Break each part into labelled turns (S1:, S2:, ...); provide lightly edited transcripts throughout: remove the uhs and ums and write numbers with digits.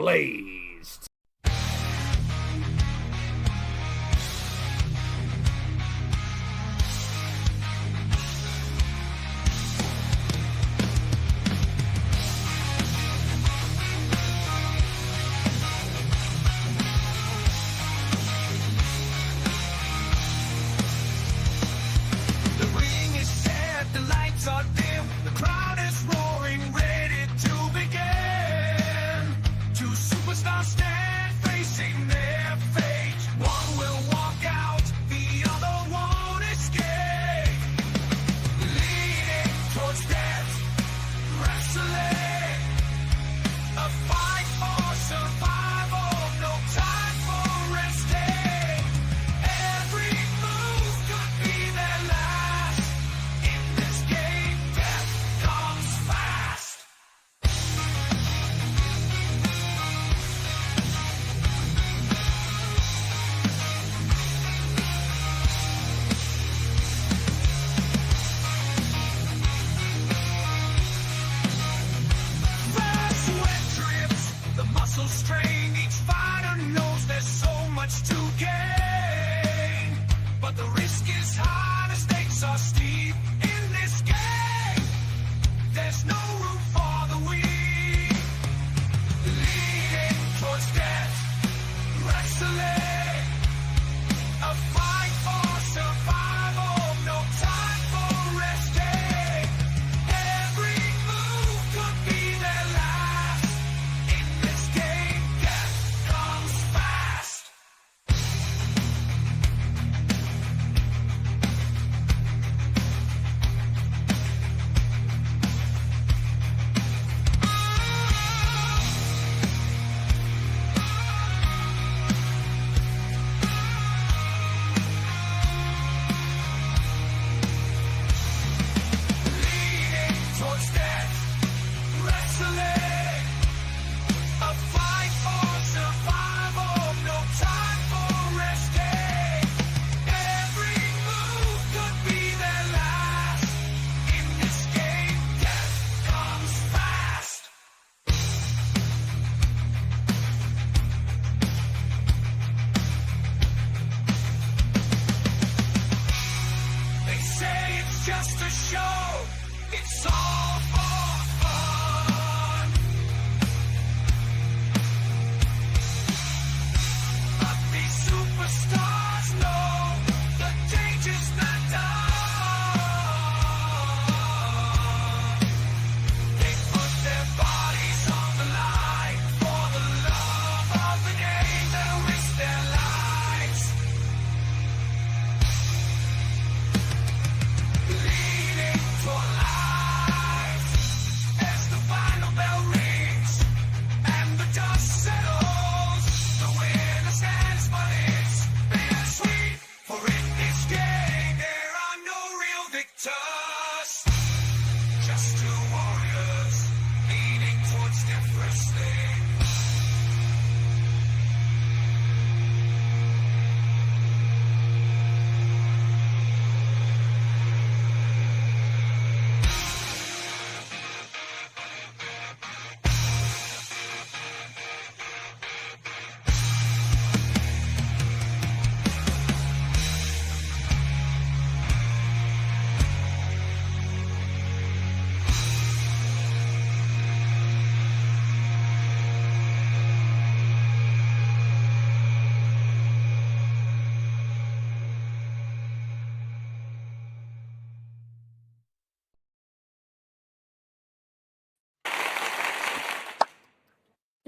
S1: Blaised.
S2: The ring is set, the lights are dim, the crowd is roaring, ready to begin. Two superstars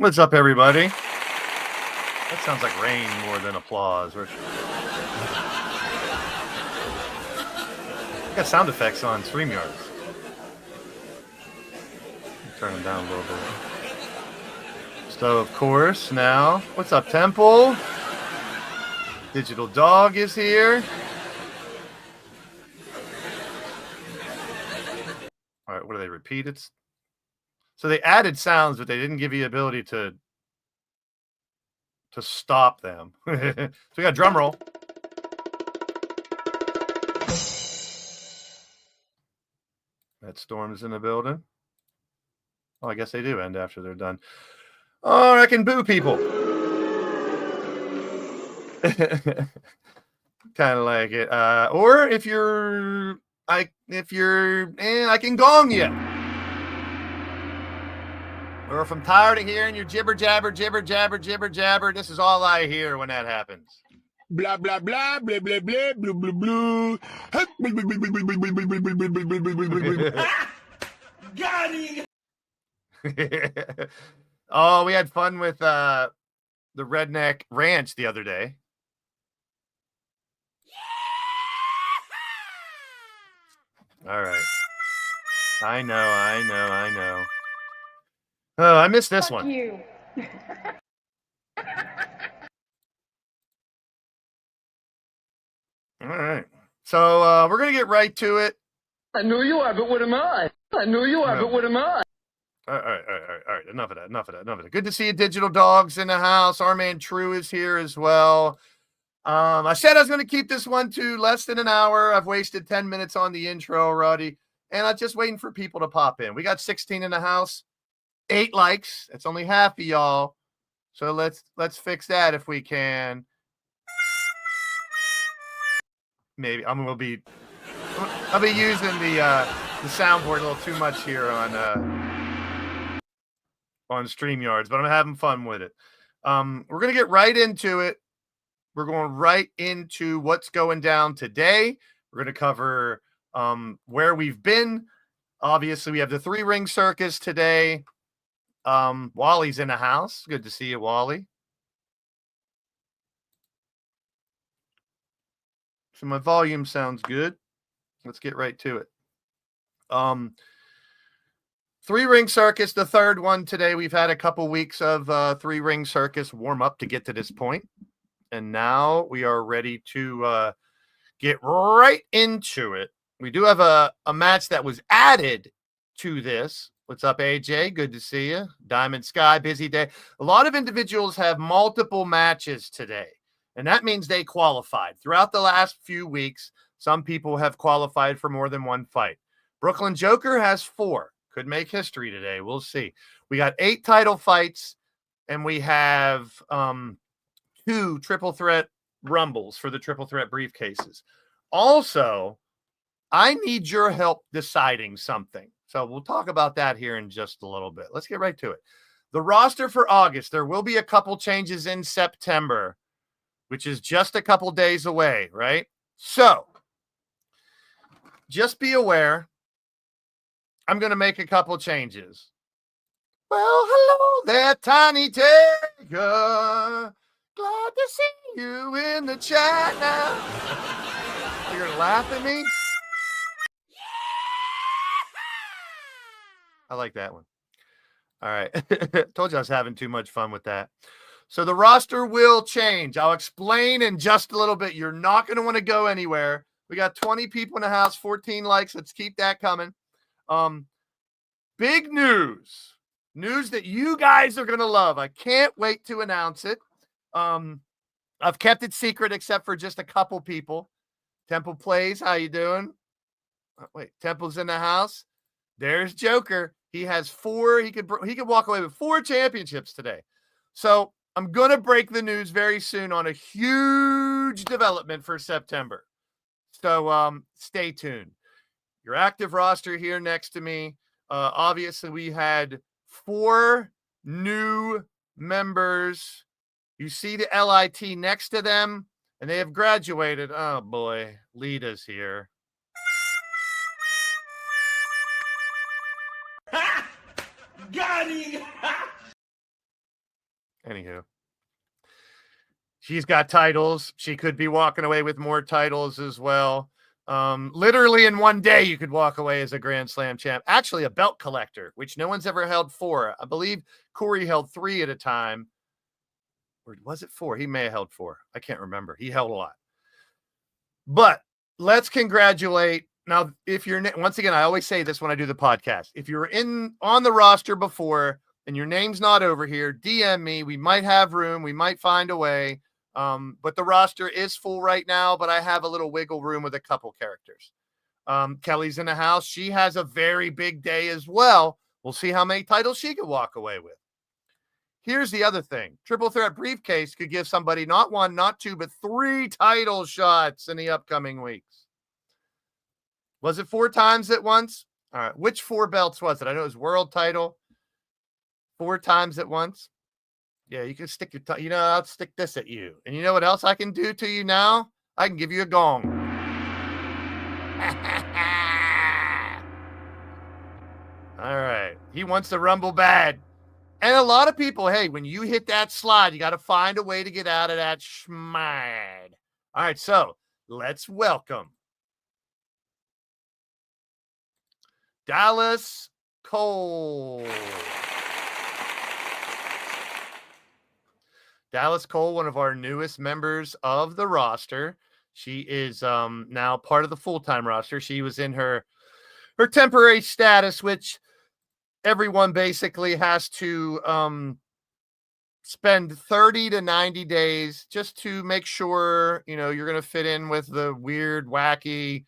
S1: What's up, everybody? That sounds like rain more than applause. Got sound effects on StreamYards. Turn them down a little bit. So, of course, now, what's up, Temple? Digital Dog is here. All right, what do they repeat? So they added sounds, but they didn't give you the ability to stop them. So we got a drum roll. That Storm's in the building. Oh, I guess they do end after they're done. Oh, I can boo people. Kind of like it. Or if you're, I can gong you. Or if I'm tired of hearing your jibber jabber, this is all I hear when that happens.
S3: Blah blah blah blah blah blah blah blah blah. Got him.
S1: Oh, we had fun with the Redneck Ranch the other day. All right. I know. Oh, I missed this one.
S4: You.
S1: All right. So we're going to get right to it.
S5: I knew you are, but what am I? I knew you are, but what am I?
S1: All right. Enough of that. Good to see you, Digital Dogs, in the house. Our man True is here as well. I said I was going to keep this one to less than an hour. I've wasted 10 minutes on the intro already, and I'm just waiting for people to pop in. We got 16 in the house, 8 likes. That's only half of y'all. So let's fix that if we can. Maybe I'll be using the soundboard a little too much here on StreamYards, but I'm having fun with it. We're gonna get right into it. We're going right into what's going down today. We're gonna cover where we've been. Obviously, we have the 3-ring circus today. Wally's in the house. Good to see you, Wally. So my volume sounds good. Let's get right to it. 3-ring circus, the third one today. We've had a couple weeks of 3-ring circus warm up to get to this point. And now we are ready to get right into it. We do have a match that was added to this. What's up, AJ? Good to see you. Diamond Sky, busy day. A lot of individuals have multiple matches today, and that means they qualified. Throughout the last few weeks, some people have qualified for more than one fight. Brooklyn Joker has 4. Could make history today. We'll see. We got 8 title fights, and we have 2 triple threat rumbles for the triple threat briefcases. Also, I need your help deciding something. So we'll talk about that here in just a little bit. Let's get right to it. The roster for August, there will be a couple changes in September, which is just a couple days away, right? So just be aware, I'm going to make a couple changes. Well, hello there, Tiny Tiger. Glad to see you in the chat now. You're going to laugh at me? I like that one. All right. Told you I was having too much fun with that. So the roster will change. I'll explain in just a little bit. You're not going to want to go anywhere. We got 20 people in the house, 14 likes. Let's keep that coming. Big news. News that you guys are going to love. I can't wait to announce it. I've kept it secret except for just a couple people. Temple Plays, how you doing? Oh, wait, Temple's in the house. There's Joker. He has 4. He could walk away with 4 championships today. So I'm going to break the news very soon on a huge development for September. So stay tuned. Your active roster here next to me. Obviously, we had 4 new members. You see the LIT next to them, and they have graduated. Oh, boy. Lita's here.
S3: Got him.
S1: Anywho. She's got titles. She could be walking away with more titles as well. Literally in one day, you could walk away as a Grand Slam champ. Actually, a belt collector, which no one's ever held 4. I believe Corey held 3 at a time. Or was it 4? He may have held 4. I can't remember. He held a lot. But let's congratulate. Now, if you're, once again, I always say this when I do the podcast. If you're on the roster before and your name's not over here, DM me. We might have room. We might find a way. But the roster is full right now, but I have a little wiggle room with a couple characters. Kelly's in the house. She has a very big day as well. We'll see how many titles she could walk away with. Here's the other thing. Triple Threat Briefcase could give somebody not 1, not 2, but 3 title shots in the upcoming weeks. Was it 4 times at once? All right. Which 4 belts was it? I know it was world title. 4 times at once. Yeah, you can stick your you know, I'll stick this at you. And you know what else I can do to you now? I can give you a gong. All right. He wants to rumble bad. And a lot of people, hey, when you hit that slide, you got to find a way to get out of that schmad. All right, so let's welcome Dallas Cole. Dallas Cole, one of our newest members of the roster. She is now part of the full-time roster. She was in her temporary status, which everyone basically has to spend 30 to 90 days just to make sure, you know, you're going to fit in with the weird, wacky,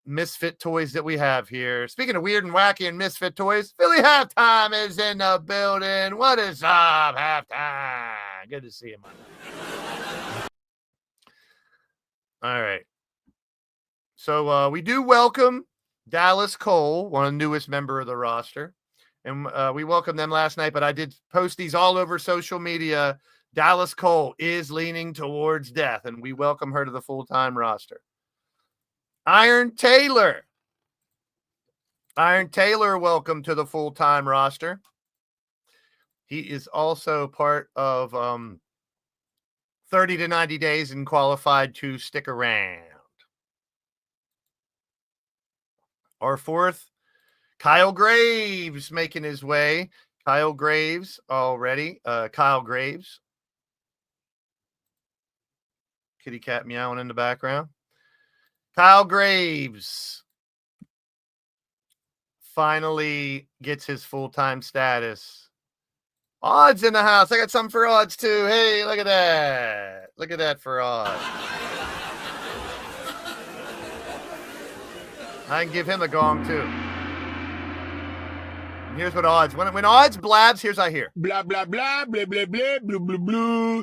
S1: misfit toys that we have here. Speaking of weird and wacky and misfit toys, Philly Halftime is in the building. What is up, Halftime? Good to see you, man. All right. So we do welcome Dallas Cole, one of the newest member of the roster. And we welcomed them last night, but I did post these all over social media. Dallas Cole is leaning towards death, and we welcome her to the full-time roster. Iron Taylor. Iron Taylor, welcome to the full-time roster. He is also part of 30 to 90 days and qualified to stick around. Our 4th, Kyle Graves making his way. Kyle Graves already. Kyle Graves. Kitty cat meowing in the background. Kyle Graves finally gets his full-time status. Odds in the house. I got something for Odds too. Hey, look at that. Look at that for Odds. I can give him the gong too. Here's what Odds. When Odds blabs, here's I hear.
S3: Blah, blah, blah, blah, blah, blah, blah, blah, blah.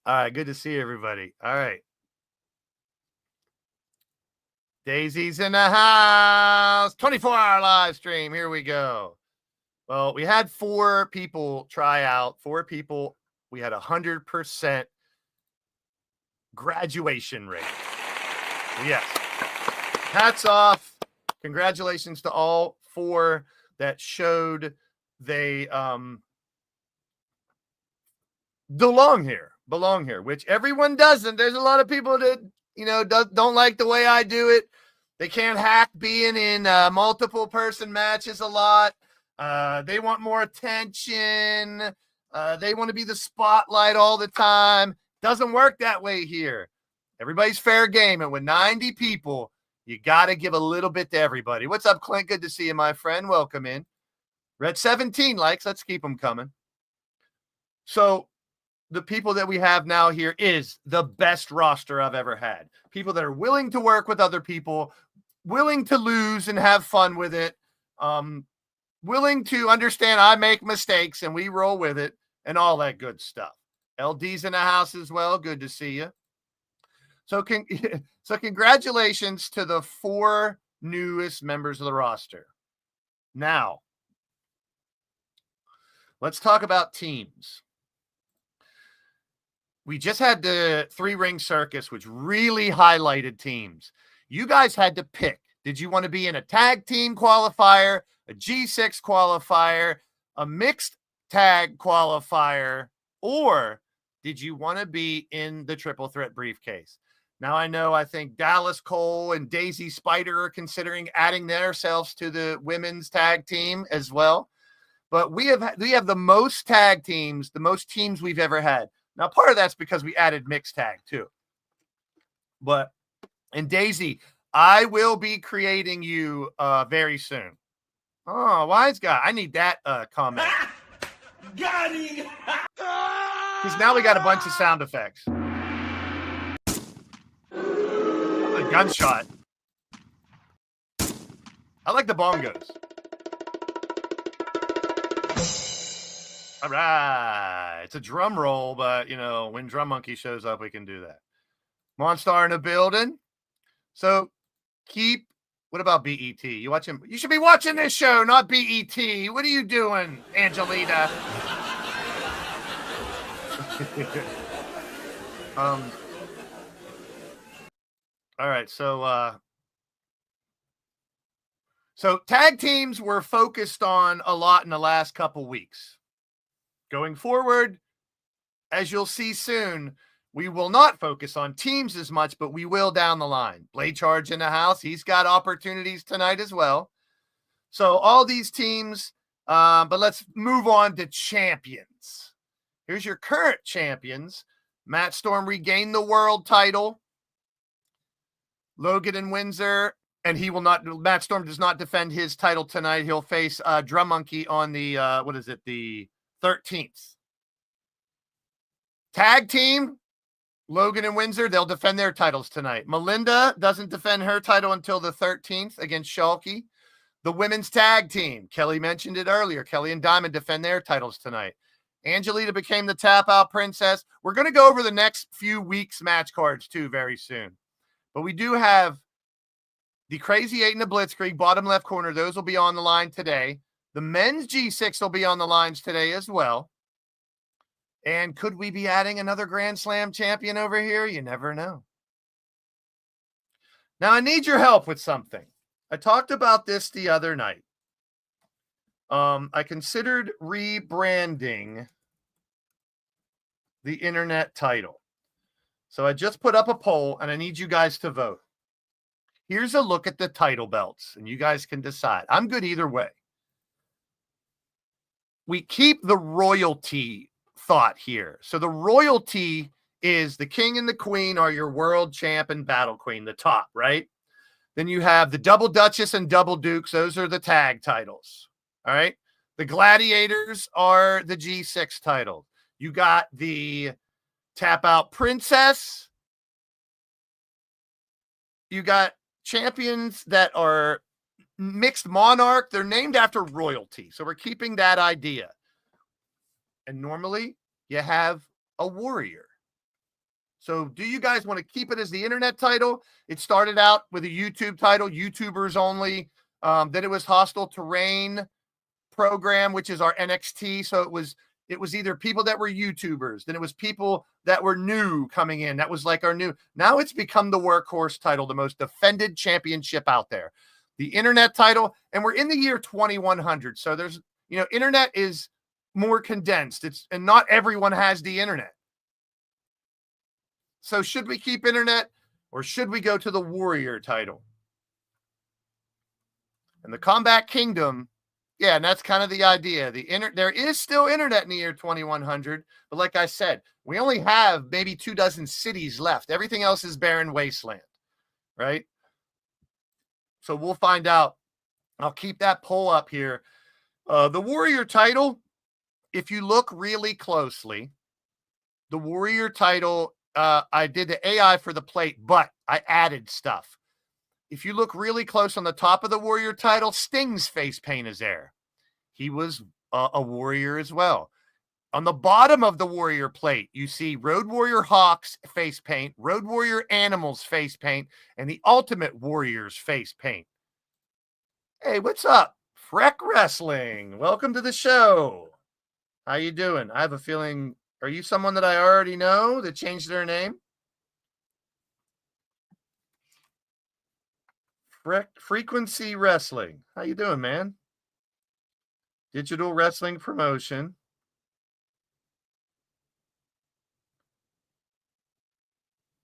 S1: All right, good to see everybody. All right. Daisy's in the house. 24-hour live stream. Here we go. Well, we had 4 people try out. 4 people. We had 100% graduation rate. Yes. Hats off. Congratulations to all 4 that showed they belong here, which everyone doesn't. There's a lot of people that, you know, don't like the way I do it. They can't hack being in multiple person matches a lot. They want more attention. They want to be the spotlight all the time. Doesn't work that way here. Everybody's fair game. And with 90 people, you got to give a little bit to everybody. What's up, Clint? Good to see you, my friend. Welcome in. We're at 17 likes. Let's keep them coming. So the people that we have now here is the best roster I've ever had. People that are willing to work with other people, willing to lose and have fun with it, willing to understand I make mistakes and we roll with it and all that good stuff. LD's in the house as well. Good to see you. So congratulations to the 4 newest members of the roster. Now, let's talk about teams. We just had the 3-ring circus, which really highlighted teams. You guys had to pick. Did you want to be in a tag team qualifier, a G6 qualifier, a mixed tag qualifier, or did you want to be in the triple threat briefcase? Now, I think Dallas Cole and Daisy Spider are considering adding themselves to the women's tag team as well. But we have the most tag teams, the most teams we've ever had. Now, part of that's because we added mixed tag too. And Daisy, I will be creating you very soon. Oh, wise guy. I need that comment.
S2: Got him!
S1: Because now we got a bunch of sound effects. A gunshot. I like the bongos. All right. It's a drum roll, but, when Drum Monkey shows up, we can do that. Monstar in the building. So what about BET? You watch him? You should be watching this show, not BET. What are you doing, Angelita? All right, so tag teams were focused on a lot in the last couple weeks. Going forward, as you'll see soon, we will not focus on teams as much, but we will down the line. Blade Charge in the house. He's got opportunities tonight as well. So all these teams, but let's move on to champions. Here's your current champions. Matt Storm regained the world title. Logan and Windsor, and Matt Storm does not defend his title tonight. He'll face Drum Monkey on the, the 13th. Tag team, Logan and Windsor, they'll defend their titles tonight. Melinda doesn't defend her title until the 13th against Shalky. The women's tag team, Kelly mentioned it earlier. Kelly and Diamond defend their titles tonight. Angelita became the tap out princess. We're going to go over the next few weeks' match cards too very soon. But we do have the Crazy 8 and the Blitzkrieg, bottom left corner. Those will be on the line today. The men's G6 will be on the lines today as well. And could we be adding another Grand Slam champion over here? You never know. Now, I need your help with something. I talked about this the other night. I considered rebranding the internet title. So I just put up a poll, and I need you guys to vote. Here's a look at the title belts, and you guys can decide. I'm good either way. We keep the royalty thought here. So the royalty is the king and the queen are your world champ and battle queen, the top, right? Then you have the double duchess and double dukes. Those are the tag titles. All right. The gladiators are the G6 title. You got the tap out princess. You got champions that are mixed monarch. They're named after royalty. So we're keeping that idea. And normally you have a warrior. So do you guys want to keep it as the internet title? It started out with a YouTube title, YouTubers only. Then it was Hostile Terrain program, which is our NXT. So it was either people that were YouTubers. Then it was people that were new coming in. That was like our new. Now it's become the workhorse title, the most defended championship out there. The internet title. And we're in the year 2100. So there's, internet is more condensed. And not everyone has the internet. So should we keep internet or should we go to the warrior title? And the Combat Kingdom, yeah, and that's kind of the idea. There is still internet in the year 2100, but like I said, we only have maybe 24 cities left. Everything else is barren wasteland, right? So we'll find out. I'll keep that poll up here. The warrior title, if you look really closely, the warrior title, I did the AI for the plate, but I added stuff. If you look really close on the top of the warrior title, Sting's face paint is there. He was a warrior as well. On the bottom of the warrior plate, you see Road Warrior Hawk's face paint, Road Warrior Animals face paint, and the Ultimate Warrior's face paint. Hey, what's up? Freck Wrestling. Welcome to the show. How you doing? I have a feeling, are you someone that I already know that changed their name? Frequency Wrestling. How you doing, man? Digital Wrestling Promotion.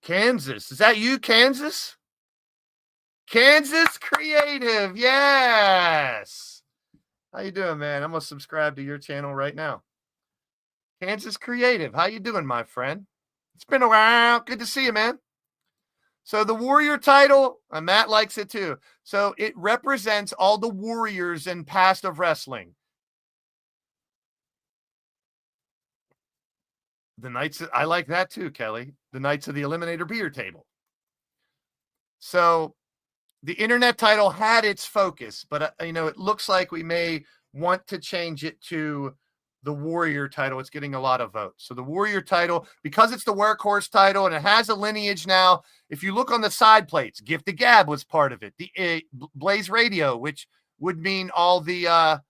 S1: Kansas. Is that you, Kansas? Kansas Creative. Yes. How you doing, man? I'm going to subscribe to your channel right now. Kansas Creative. How you doing, my friend? It's been a while. Good to see you, man. So the Warrior title, Matt likes it too. So it represents all the warriors in past of wrestling. The Knights, I like that too, Kelly. The Knights of the Eliminator beer table. So the internet title had its focus, but it looks like we may want to change it to the Warrior title. It's getting a lot of votes. So the Warrior title, because it's the workhorse title and it has a lineage now. If you look on the side plates, Gift of Gab was part of it. The Blaze Radio, which would mean all the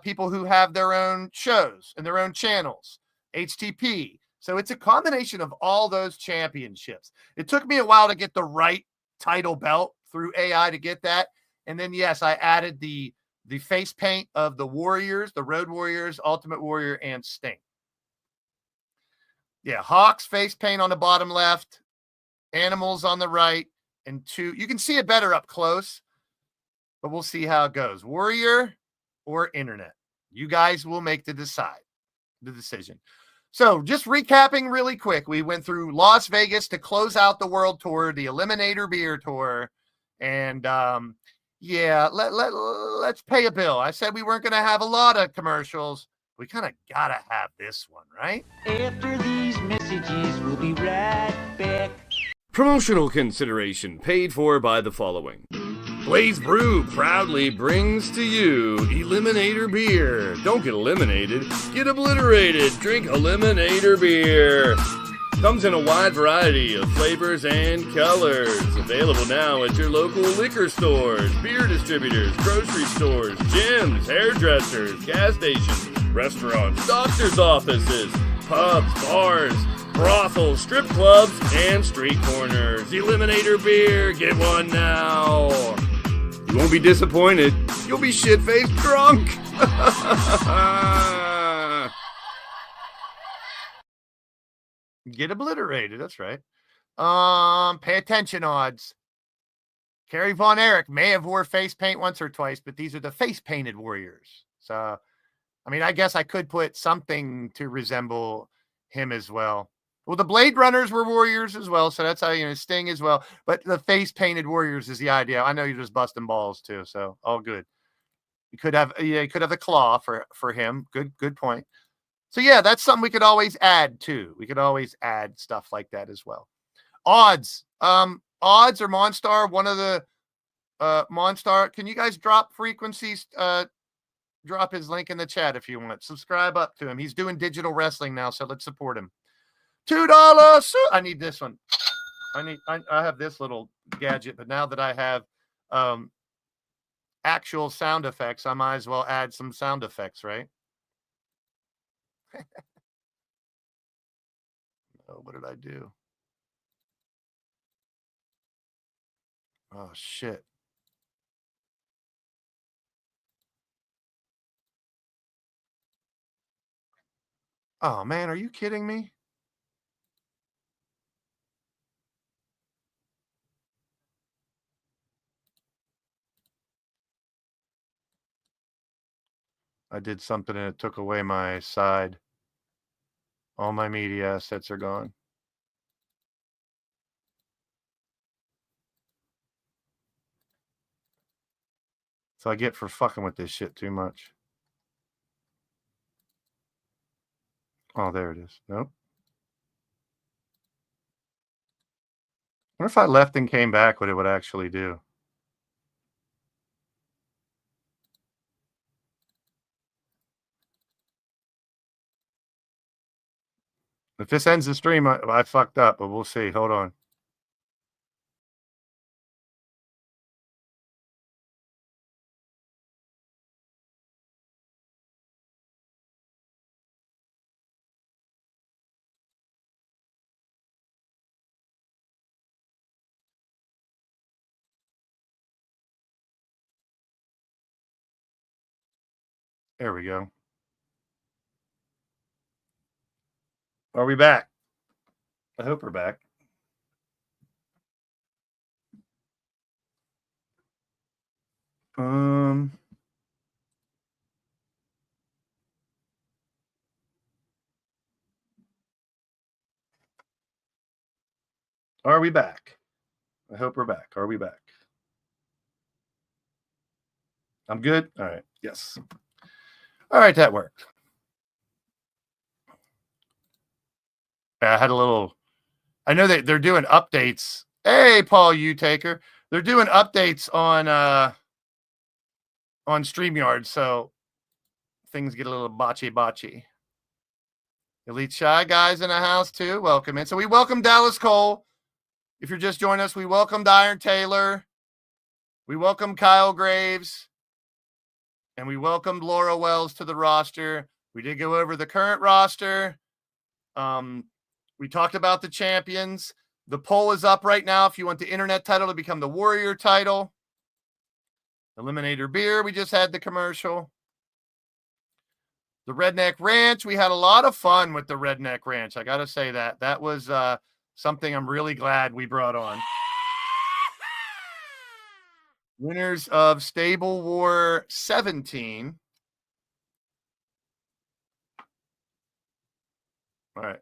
S1: people who have their own shows and their own channels. HTP. So it's a combination of all those championships. It took me a while to get the right title belt through AI to get that. And then, yes, I added the face paint of the Warriors, the Road Warriors, Ultimate Warrior, and Sting. Yeah, Hawks face paint on the bottom left, Animals on the right, and two. You can see it better up close, but we'll see how it goes. Warrior or internet. You guys will make the decision. So just recapping really quick, we went through Las Vegas to close out the World Tour, the Eliminator Beer Tour, and yeah, let's pay a bill. I said we weren't going to have a lot of commercials. We kind of got to have this one, right?
S4: After these messages, we'll be right back.
S6: Promotional consideration paid for by the following. Blaze Brew proudly brings to you Eliminator Beer. Don't get eliminated, get obliterated. Drink Eliminator Beer. Comes in a wide variety of flavors and colors. Available now at your local liquor stores, beer distributors, grocery stores, gyms, hairdressers, gas stations, restaurants, doctor's offices, pubs, bars, brothels, strip clubs, and street corners. Eliminator Beer, get one now. You won't be disappointed. You'll be shit-faced drunk.
S1: Get obliterated. That's right. Pay attention, odds. Kerry Von Erich may have wore face paint once or twice, but these are the face painted warriors. So, I mean, I guess I could put something to resemble him as well. Well, the Blade Runners were warriors as well, so that's how, Sting as well. But the face-painted warriors is the idea. I know you're just busting balls too, so all good. You could have the claw for him. Good point. So yeah, that's something we could always add too. We could always add stuff like that as well. Odds, odds or Monstar. One of the Monstar. Can you guys drop frequencies? Drop his link in the chat if you want. Subscribe up to him. He's doing digital wrestling now, so let's support him. $2. I need this one. I have this little gadget, but now that I have actual sound effects, I might as well add some sound effects, right? Oh, what did I do? Oh, shit. Oh, man, are you kidding me? I did something and it took away my side. All my media assets are gone. So I get for fucking with this shit too much. Oh, there it is. Nope. I wonder if I left and came back, what it would actually do. If this ends the stream, I fucked up, but we'll see. Hold on. There we go. Are we back? I hope we're back. Are we back? I hope we're back. Are we back? I'm good? All right. Yes. All right, that worked. I had a little... I know that they're doing updates. Hey, Paul Utaker. They're doing updates on StreamYard, so things get a little botchy. Elite Shy guys in the house, too. Welcome in. So we welcome Dallas Cole. If you're just joining us, we welcomed Iron Taylor. We welcome Kyle Graves. And we welcomed Laura Wells to the roster. We did go over the current roster. We talked about the champions. The poll is up right now if you want the internet title to become the Warrior title. Eliminator Beer, we just had the commercial. The Redneck Ranch, we had a lot of fun with the Redneck Ranch. I got to say that. That was something I'm really glad we brought on. Winners of Stable War 17. All right.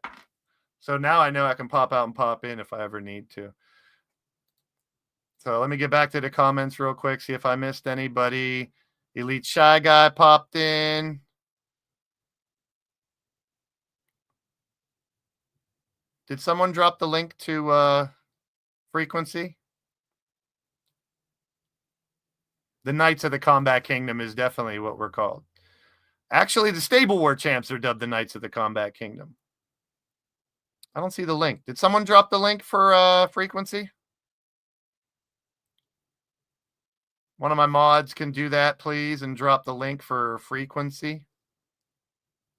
S1: So now I know I can pop out and pop in if I ever need to. So let me get back to the comments real quick, see if I missed anybody. Elite Shy Guy popped in. Did someone drop the link to Frequency? The Knights of the Combat Kingdom is definitely what we're called. Actually, the Stable War champs are dubbed the Knights of the Combat Kingdom. I don't see the link. Did someone drop the link for Frequency? One of my mods can do that, please, and drop the link for Frequency.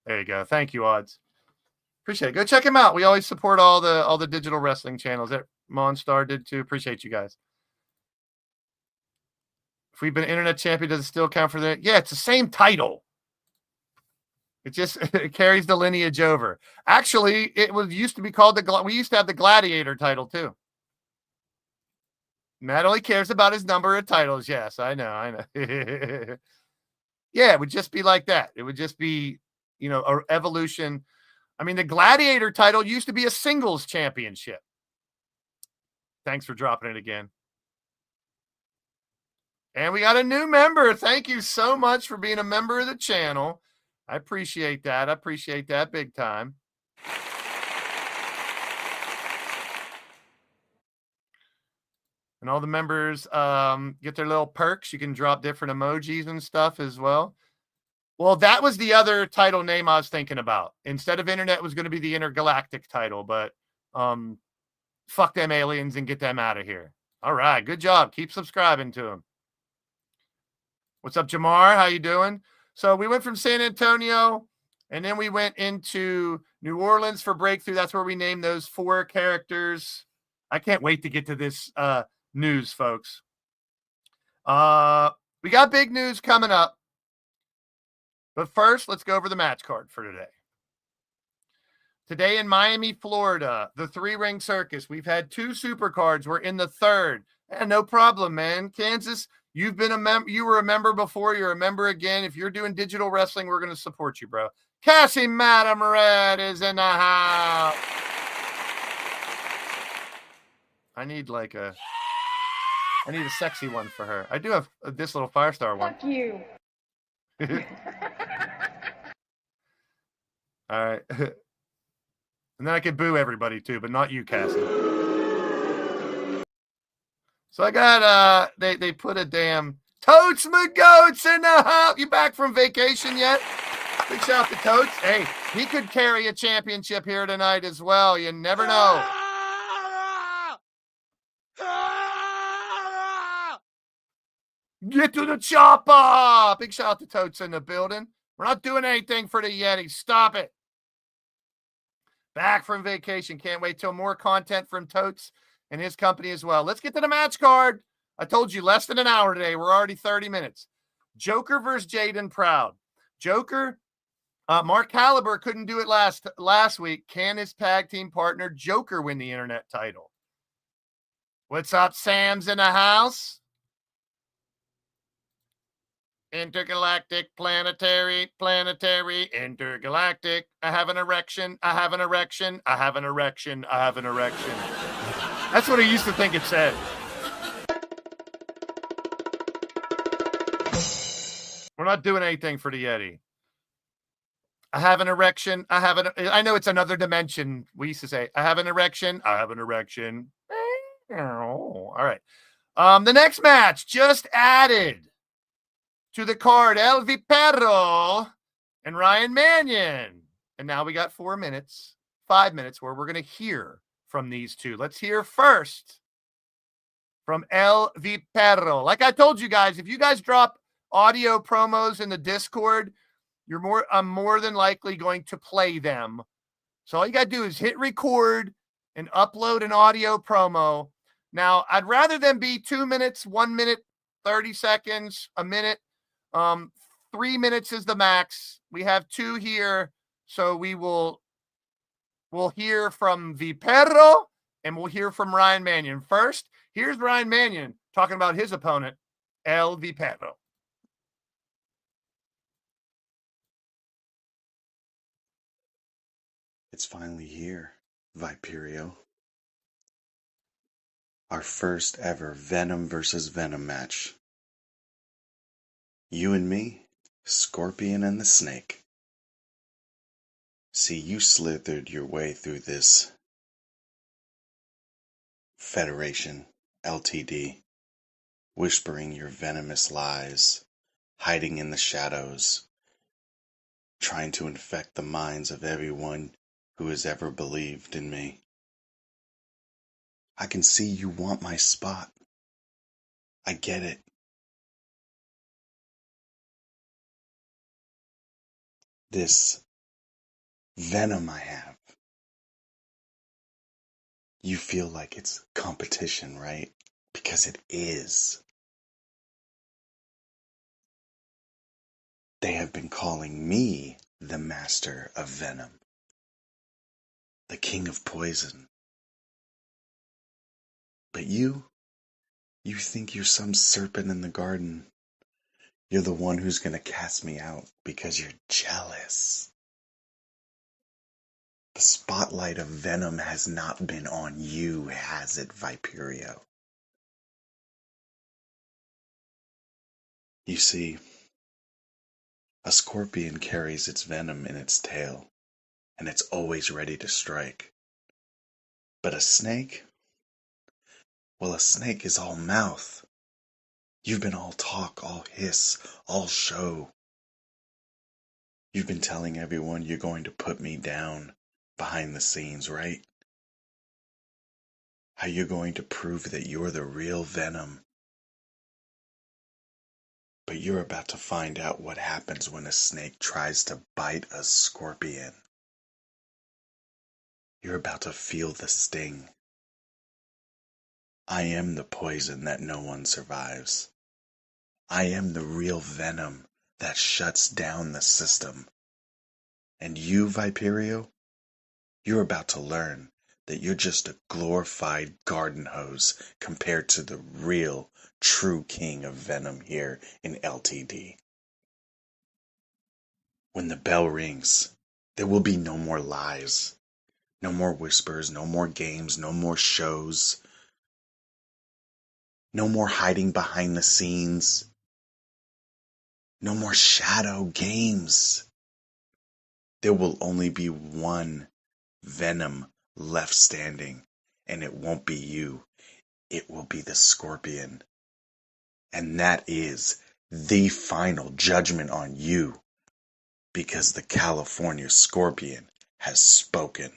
S1: There you go. Thank you, Odds. Appreciate it. Go check him out. We always support all the digital wrestling channels. That Monstar did too. Appreciate you guys. If we've been internet champion, does it still count for that? Yeah, it's the same title. It just it carries the lineage over. Actually, it was used to be called we used to have the Gladiator title too. Matt only cares about his number of titles. Yes, I know. Yeah, it would just be like that. It would just be, an evolution. I mean, the Gladiator title used to be a singles championship. Thanks for dropping it again. And we got a new member. Thank you so much for being a member of the channel. I appreciate that. I appreciate that big time. And all the members get their little perks. You can drop different emojis and stuff as well. Well, that was the other title name I was thinking about. Instead of internet, it was going to be the intergalactic title, but fuck them aliens and get them out of here. All right, good job. Keep subscribing to them. What's up, Jamar? How you doing? So we went from San Antonio, and then we went into New Orleans for Breakthrough. That's where we named those 4 characters. I can't wait to get to this news, folks. We got big news coming up. But first, let's go over the match card for today. Today in Miami, Florida, the 3-ring circus. We've had 2 super cards. We're in the 3rd. And no problem, man. Kansas, you've been a member. You were a member before. You're a member again. If you're doing digital wrestling, we're going to support you, bro. Cassie Madam Red is in the house. I need a sexy one for her. I do have this little Firestar one.
S5: Fuck you.
S1: All right. And then I could boo everybody too, but not you, Cassie. So I got they put a damn Totes McGotes in the house. You back from vacation yet? Big shout out to Totes. Hey, he could carry a championship here tonight as well. You never know. Get to the chopper. Big shout out to Totes in the building. We're not doing anything for the Yeti. Stop it. Back from vacation. Can't wait till more content from Totes and his company as well. Let's get to the match card. I told you less than an hour today. We're already 30 minutes. Joker versus Jayden Proud. Joker, Mark Caliber couldn't do it last week. Can his tag team partner Joker win the internet title? What's up, Sam's in the house? Intergalactic, planetary, intergalactic. I have an erection. I have an erection. I have an erection. I have an erection. That's what I used to think it said. We're not doing anything for the Yeti. I have an erection. I know it's another dimension. We used to say, I have an erection. I have an erection. All right. The next match just added to the card, El Vipero and Ryan Mannion. And now we got 5 minutes where we're going to hear from these two. Let's hear first from El Vipero. Like I told you guys, if you guys drop audio promos in the Discord, I'm more than likely going to play them. So all you got to do is hit record and upload an audio promo. Now, I'd rather them be 2 minutes, 1 minute, 30 seconds, a minute. 3 minutes is the max. We have 2 here, so we'll hear from Vipero and we'll hear from Ryan Mannion. First, here's Ryan Mannion talking about his opponent, El Vipero.
S7: It's finally here, Viperio. Our first ever Venom versus Venom match. You and me, Scorpion and the Snake. See, you slithered your way through this Federation, LTD, whispering your venomous lies, hiding in the shadows, trying to infect the minds of everyone who has ever believed in me. I can see you want my spot. I get it. This venom I have. You feel like it's competition, right? Because it is. They have been calling me the master of venom. The king of poison. But you think you're some serpent in the garden. You're the one who's gonna cast me out because you're jealous. The spotlight of venom has not been on you, has it, Viperio? You see, a scorpion carries its venom in its tail, and it's always ready to strike. But a snake? Well, a snake is all mouth. You've been all talk, all hiss, all show. You've been telling everyone you're going to put me down behind the scenes, right? How you're going to prove that you're the real Venom. But you're about to find out what happens when a snake tries to bite a scorpion. You're about to feel the sting. I am the poison that no one survives. I am the real venom that shuts down the system. And you, Viperio, you're about to learn that you're just a glorified garden hose compared to the real, true king of venom here in LTD. When the bell rings, there will be no more lies, no more whispers, no more games, no more shows, no more hiding behind the scenes, no more shadow games. There will only be one Venom left standing, and it won't be you. It will be the Scorpion. And that is the final judgment on you, because the California Scorpion has spoken.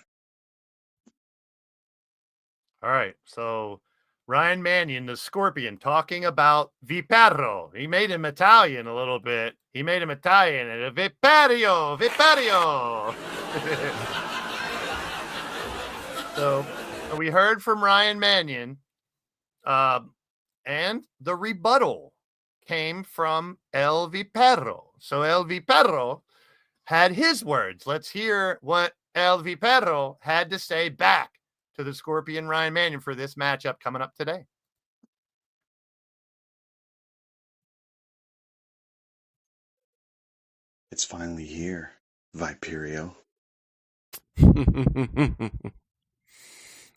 S1: All right, so Ryan Mannion, the Scorpion, talking about Vipero. He made him Italian a little bit. He made him Italian. Viperio, Viperio. So we heard from Ryan Mannion, and the rebuttal came from El Vipero. So El Vipero had his words. Let's hear what El Vipero had to say back to the Scorpion Ryan Mannion for this matchup coming up today.
S7: It's finally here, Viperio.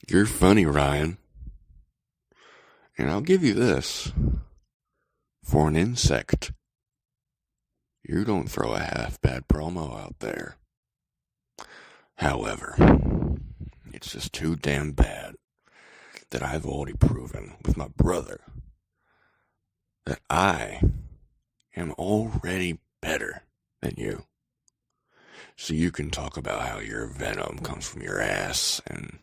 S8: You're funny, Ryan. And I'll give you this. For an insect, you don't throw a half-bad promo out there. However, it's just too damn bad that I've already proven with my brother that I am already better than you. So you can talk about how your venom comes from your ass and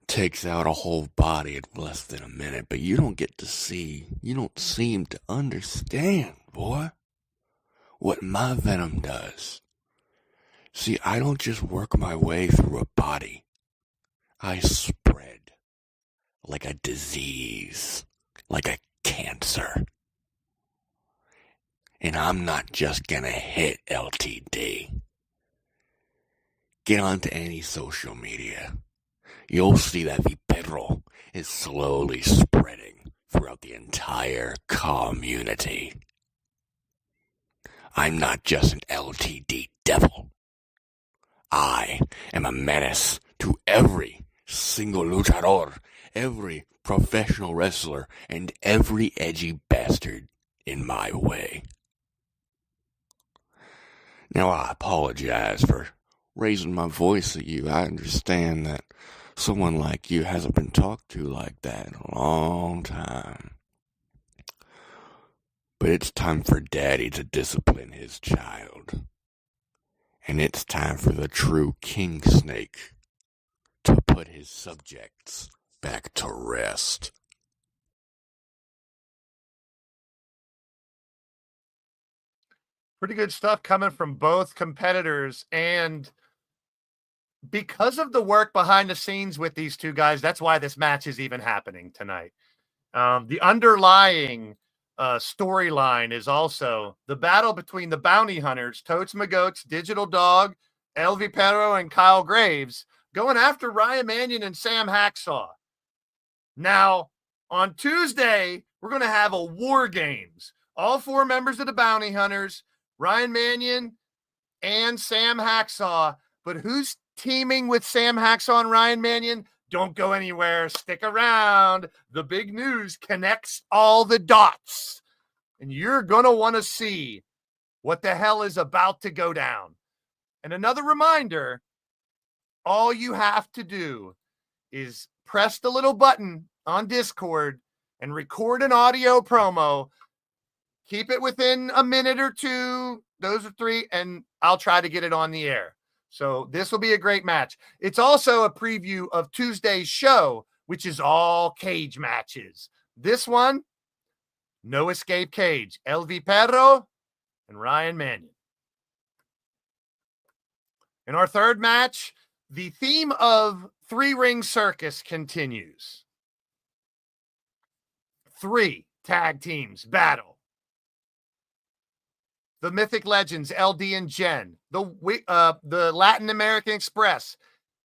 S8: takes out a whole body in less than a minute, but you don't get to see, you don't seem to understand, boy, what my venom does. See, I don't just work my way through a body. I spread like a disease, like a cancer. And I'm not just gonna hit LTD. Get onto any social media. You'll see that Vipero is slowly spreading throughout the entire community. I'm not just an LTD devil. I am a menace to every single luchador, every professional wrestler, and every edgy bastard in my way. Now, I apologize for raising my voice at you. I understand that someone like you hasn't been talked to like that in a long time. But it's time for Daddy to discipline his child. And it's time for the true King Snake to put his subjects back to rest.
S1: Pretty good stuff coming from both competitors. And because of the work behind the scenes with these two guys, that's why this match is even happening tonight. The underlying storyline is also the battle between the bounty hunters, Totes, McGotes, Digital Dog, El Vipero, and Kyle Graves, going after Ryan Mannion and Sam Hacksaw. Now, on Tuesday, we're going to have a War Games. All four members of the bounty hunters, Ryan Mannion and Sam Hacksaw. But who's teaming with Sam Hacksaw and Ryan Mannion? Don't go anywhere. Stick around. The big news connects all the dots. And you're going to want to see what the hell is about to go down. And another reminder, all you have to do is press the little button on Discord and record an audio promo. Keep it within a minute or two. Those are 3, and I'll try to get it on the air. So this will be a great match. It's also a preview of Tuesday's show, which is all cage matches. This one, no escape cage. El Vipero and Ryan Mannion. In our third match, the theme of 3-ring circus continues. 3 tag teams battle. The Mythic Legends, LD and Jen, the Latin American Express,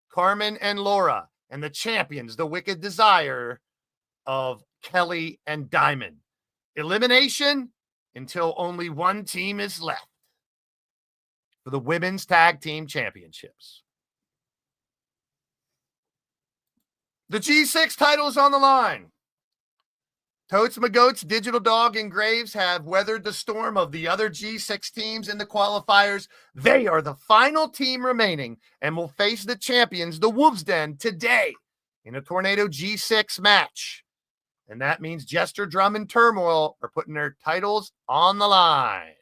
S1: Carmen and Laura, and the champions, the Wicked Desire of Kelly and Diamond. Elimination until only one team is left for the Women's Tag Team Championships. The G6 title is on the line. Totes, McGotes, Digital Dog, and Graves have weathered the storm of the other G6 teams in the qualifiers. They are the final team remaining and will face the champions, the Wolves Den, today in a Tornado G6 match. And that means Jester, Drum, and Turmoil are putting their titles on the line.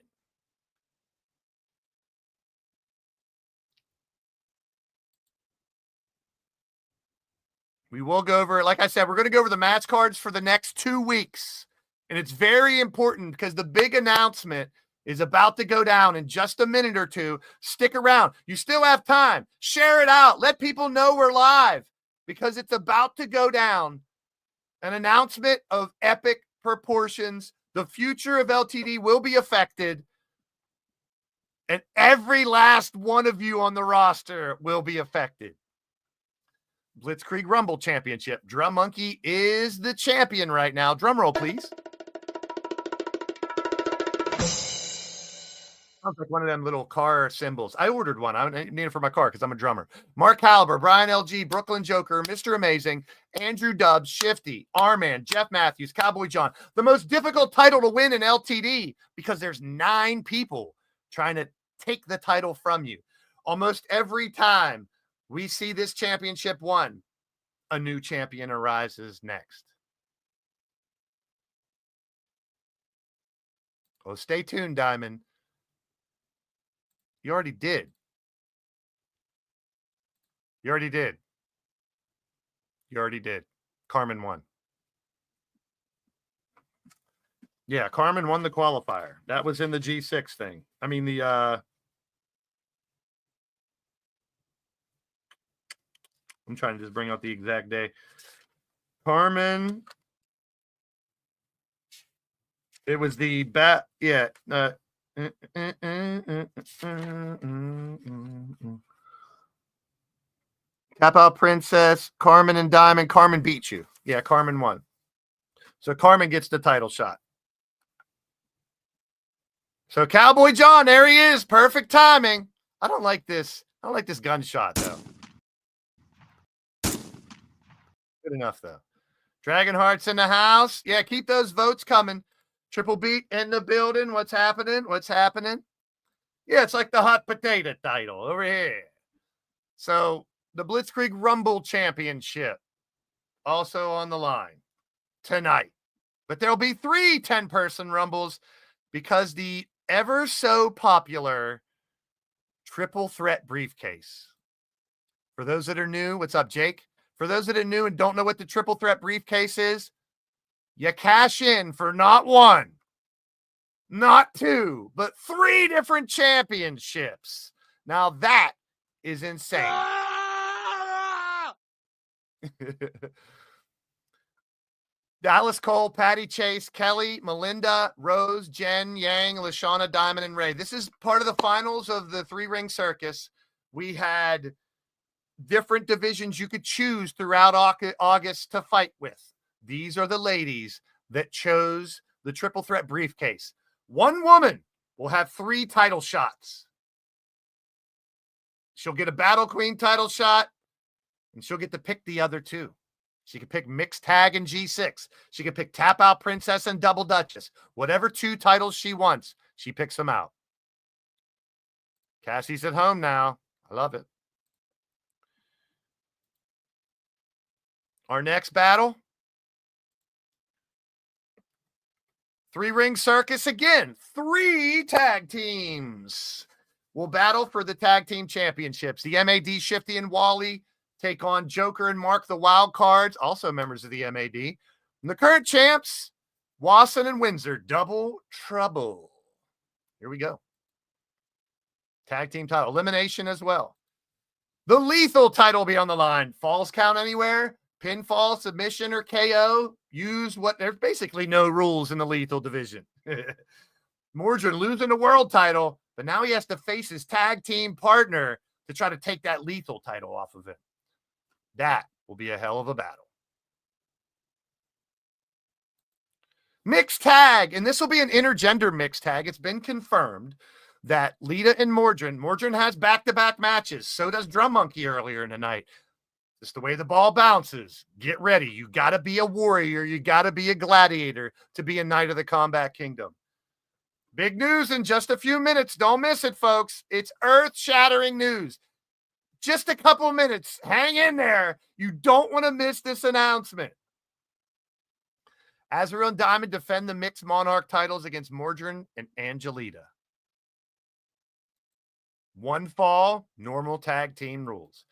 S1: We will go over, like I said, we're going to go over the match cards for the next 2 weeks. And it's very important because the big announcement is about to go down in just a minute or two. Stick around. You still have time. Share it out. Let people know we're live because it's about to go down. An announcement of epic proportions. The future of LTD will be affected. And every last one of you on the roster will be affected. Blitzkrieg Rumble Championship. Drum Monkey is the champion right now. Drum roll, please. Sounds like one of them little car symbols. I ordered one. I need it for my car because I'm a drummer. Mark Halber, Brian LG, Brooklyn Joker, Mr. Amazing, Andrew Dubbs, Shifty, R-Man, Jeff Matthews, Cowboy John. The most difficult title to win in LTD because there's 9 people trying to take the title from you. Almost every time we see this championship won, a new champion arises next. Well, stay tuned, Diamond. You already did. You already did. You already did. Carmen won. Yeah, Carmen won the qualifier. That was in the G6 thing. I mean, the I'm trying to just bring out the exact day. Carmen. It was the bat. Yeah. Tap out Princess, Carmen and Diamond. Carmen beat you. Yeah, Carmen won. So Carmen gets the title shot. So Cowboy John, there he is. Perfect timing. I don't like this. I don't like this gunshot, though. Good enough, though. Dragon Heart's in the house. Yeah, keep those votes coming. Triple Beat in the building. What's happening? What's happening? Yeah, it's like the hot potato title over here. So the Blitzkrieg Rumble Championship also on the line tonight. But there'll be 3 10-person Rumbles because the ever so popular triple threat briefcase. For those that are new, what's up, Jake? For those that are new and don't know what the triple threat briefcase is, you cash in for not 1, not 2, but 3 different championships. Now that is insane. Dallas Cole, Patti Chase, Kelly, Melinda, Rose, Jen, Yang, LaShanna, Diamond, and Ray. This is part of the finals of the 3-ring circus. We had different divisions you could choose throughout August to fight with. These are the ladies that chose the triple threat briefcase. One woman will have 3 title shots. She'll get a Battle Queen title shot, and she'll get to pick the other 2. She can pick Mixed Tag and G6. She can pick Tap Out Princess and Double Duchess. Whatever 2 titles she wants, she picks them out. Cassie's at home now. I love it. Our next battle. 3-ring circus again. 3 tag teams will battle for the tag team championships. The M.A.D, Shifty, and Wally take on Joker and Marc, the Wild Cards, also members of the M.A.D. And the current champs, Wason and Windsor, Double Trouble. Here we go. Tag team title. Elimination as well. The lethal title will be on the line. Falls count anywhere. Pinfall, submission, or KO. Use what. There's basically no rules in the lethal division. Mordrin losing the world title, but now he has to face his tag team partner to try to take that lethal title off of him. That will be a hell of a battle. Mixed tag, and this will be an intergender mixed tag. It's been confirmed that Lita and Mordrin has back-to-back matches. So does Drum Monkey earlier in the night. Just the way the ball bounces. Get ready. You got to be a warrior. You got to be a gladiator to be a Knight of the Combat Kingdom. Big news in just a few minutes. Don't miss it, folks. It's earth-shattering news. Just a couple minutes. Hang in there. You don't want to miss this announcement. Azrael and Diamond defend the Mixed Monarch titles against Mordrin and Angelita. 1 fall, normal tag team rules.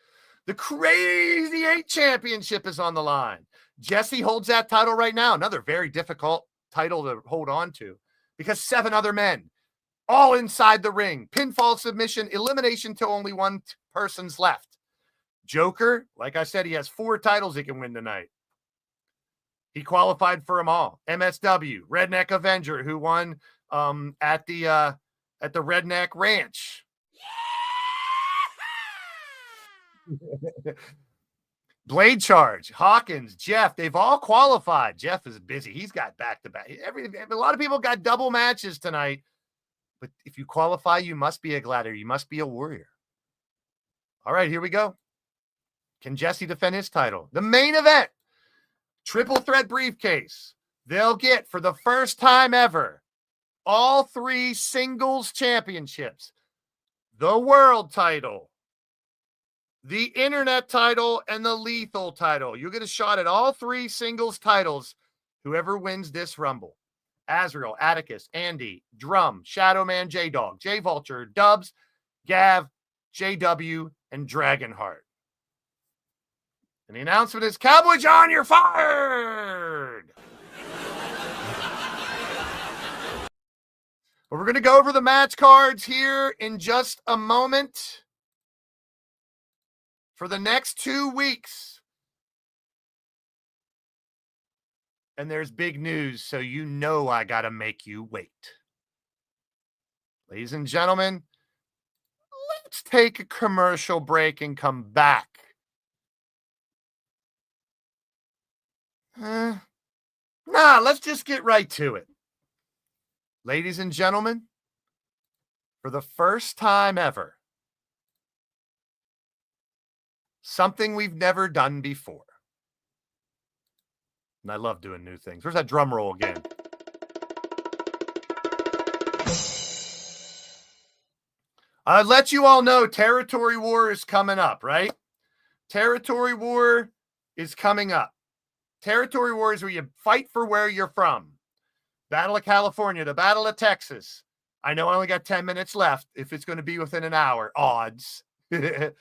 S1: The Crazy 8 Championship is on the line. Jesse holds that title right now. Another very difficult title to hold on to because 7 other men, all inside the ring. Pinfall, submission, elimination till only 1 person's left. Joker, like I said, he has 4 titles he can win tonight. He qualified for them all. MSW, Redneck Avenger, who won at the at the Redneck Ranch. Blade Charge, Hawkins, Jeff, they've all qualified. Jeff is busy. He's got back-to-back. A lot of people got double matches tonight. But if you qualify, you must be a gladiator. You must be a warrior. All right, here we go. Can Jesse defend his title? The main event, triple threat briefcase. They'll get, for the first time ever, all 3 singles championships. The world title, the internet title, and the lethal title. You'll get a shot at all 3 singles titles, whoever wins this Rumble. Azrael, Atticus, Andy, Drum, Shadowman, J-Dog, J-Vulture, Dubs, Gav, JW, and Dragonheart. And the announcement is, Cowboy John, you're fired! But we're going to go over the match cards here in just a moment. For the next 2 weeks. And there's big news, so you know I got to make you wait. Ladies and gentlemen, let's take a commercial break and come back. Let's just get right to it. Ladies and gentlemen, for the first time ever, something we've never done before. And I love doing new things. Where's that drum roll again? I'll let you all know Territory War is coming up, right? Territory War is coming up. Territory War is where you fight for where you're from. Battle of California, the Battle of Texas. I know I only got 10 minutes left if it's going to be within an hour. Odds. The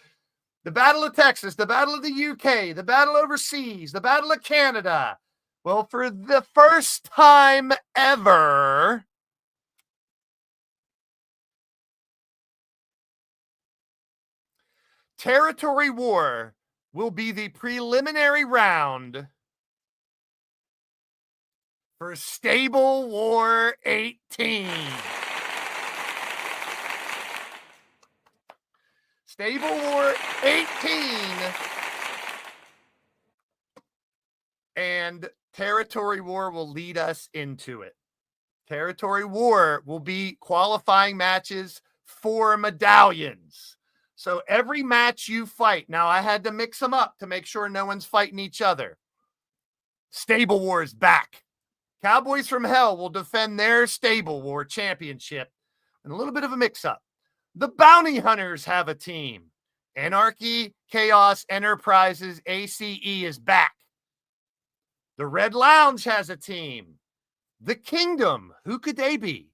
S1: Battle of Texas, the Battle of the UK, the Battle overseas, the Battle of Canada. Well, for the first time ever, Territory War will be the preliminary round for Stable War 18. Stable War 18 and Territory War will lead us into it. Territory War will be qualifying matches for medallions. So every match you fight, now I had to mix them up to make sure no one's fighting each other. Stable War is back. Cowboys from Hell will defend their Stable War championship and a little bit of a mix-up. The Bounty Hunters have a team. Anarchy, Chaos, Enterprises, ACE is back. The Red Lounge has a team. The Kingdom, who could they be?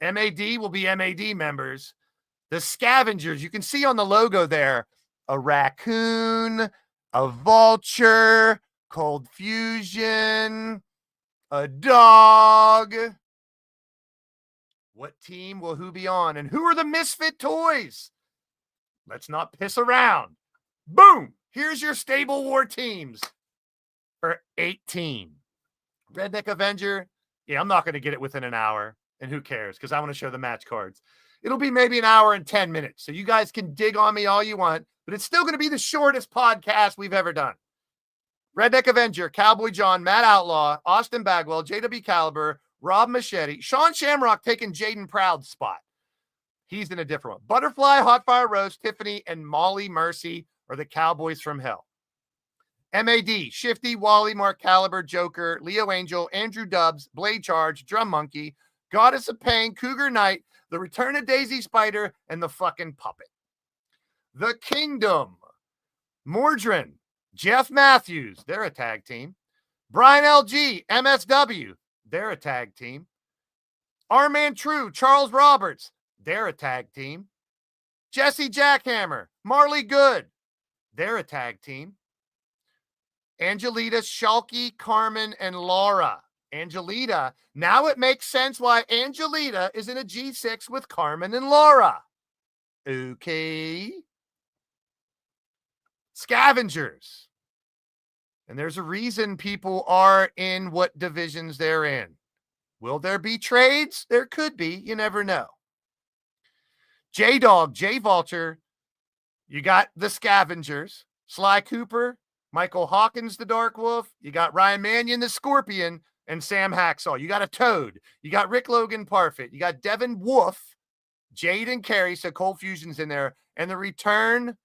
S1: M.A.D. will be M.A.D. members. The Scavengers, you can see on the logo there, a raccoon, a vulture, Cold Fusion, a dog. What team will who be on? And who are the Misfit Toys? Let's not piss around. Boom! Here's your Stable War teams for 18. Redneck Avenger. Yeah, I'm not going to get it within an hour. And who cares? Because I want to show the match cards. It'll be maybe an hour and 10 minutes. So you guys can dig on me all you want. But it's still going to be the shortest podcast we've ever done. Redneck Avenger, Cowboy John, Matt Outlaw, Austin Bagwell, JW Caliber, Rob Machete, Sean Shamrock taking Jayden Proud's spot. He's in a different one. Butterfly, HotFire Rose, Tiffany, and Molly Mercy are the Cowboys from Hell. M.A.D, Shifty, Wally, Marc Caliber, Joker, Leo Angel, Andrew Dubs, Blade Charge, Drum Monkey, Goddess of Pain, Cougar Knight, The Return of Daisy Spider, and the fucking puppet. The Kingdom, Mordrin, Jeff Matthews, they're a tag team. Brian LG, MSW, they're a tag team. Arman True, Charles Roberts, they're a tag team. Jesse Jackhammer, Marley Good, they're a tag team. Angelita, Shalky, Carmen, and Laura. Angelita, now it makes sense why Angelita is in a G6 with Carmen and Laura. Okay. Scavengers. And there's a reason people are in what divisions they're in. Will there be trades? There could be. You never know. J-Dog, J-Vulture. You got the Scavengers. Sly Cooper, Michael Hawkins, the Dark Wolf. You got Ryan Mannion, the Scorpion, and Sam Hacksaw. You got a Toad. You got Rick Logan Parfit. You got Devin Wolf, Jayden Carey, so Cold Fusion's in there, and the return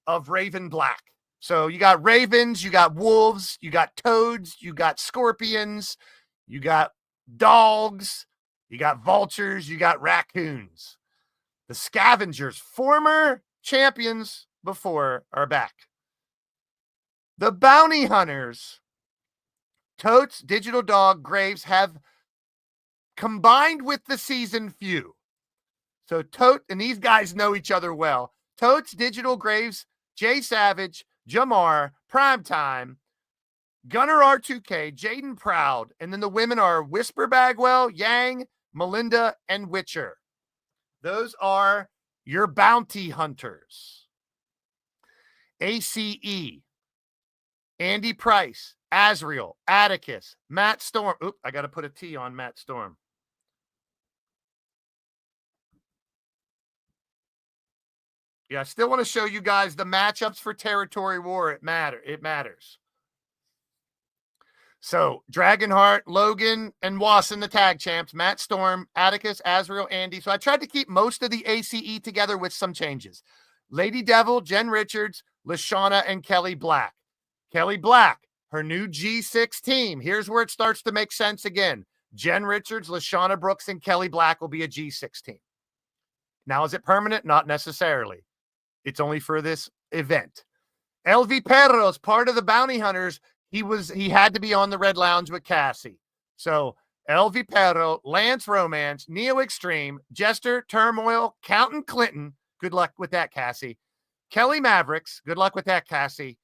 S1: of Raven Black. So you got Ravens, you got Wolves, you got Toads, you got Scorpions, you got Dogs, you got Vultures, you got Raccoons. The Scavengers, former champions before, are back. The Bounty Hunters, Totes, Digital Dog, Graves have combined with the season few. So Totes, and these guys know each other well. Totes, Digital, Graves, Jay Savage, Jamar, Primetime, Gunner R2K, Jayden Proud, and then the women are Whisper Bagwell, Yang, Melinda, and Witcher. Those are your bounty hunters. ACE, Andy Price, Azriel, Atticus, Matt Storm. Oop, I got to put a T on Matt Storm. Yeah, I still want to show you guys the matchups for Territory War. It matters. So, Dragonheart, Logan, and Wason, the tag champs. Matt Storm, Atticus, Azriel, Andy. So I tried to keep most of the ACE together with some changes. Lady Devil, Jen Richards, LaShanna, and Kelly Black. Kelly Black, her new G6 team. Here's where it starts to make sense again. Jen Richards, LaShanna Brooks, and Kelly Black will be a G6 team. Now, is it permanent? Not necessarily. It's only for this event. LV Perro's part of the Bounty Hunters. He had to be on the Red Lounge with Cassie. So LV Perro, Lance Romance, Neo Extreme, Jester, Turmoil, Countin Clinton. Good luck with that, Cassie. Kelly Mavericks. Good luck with that, Cassie.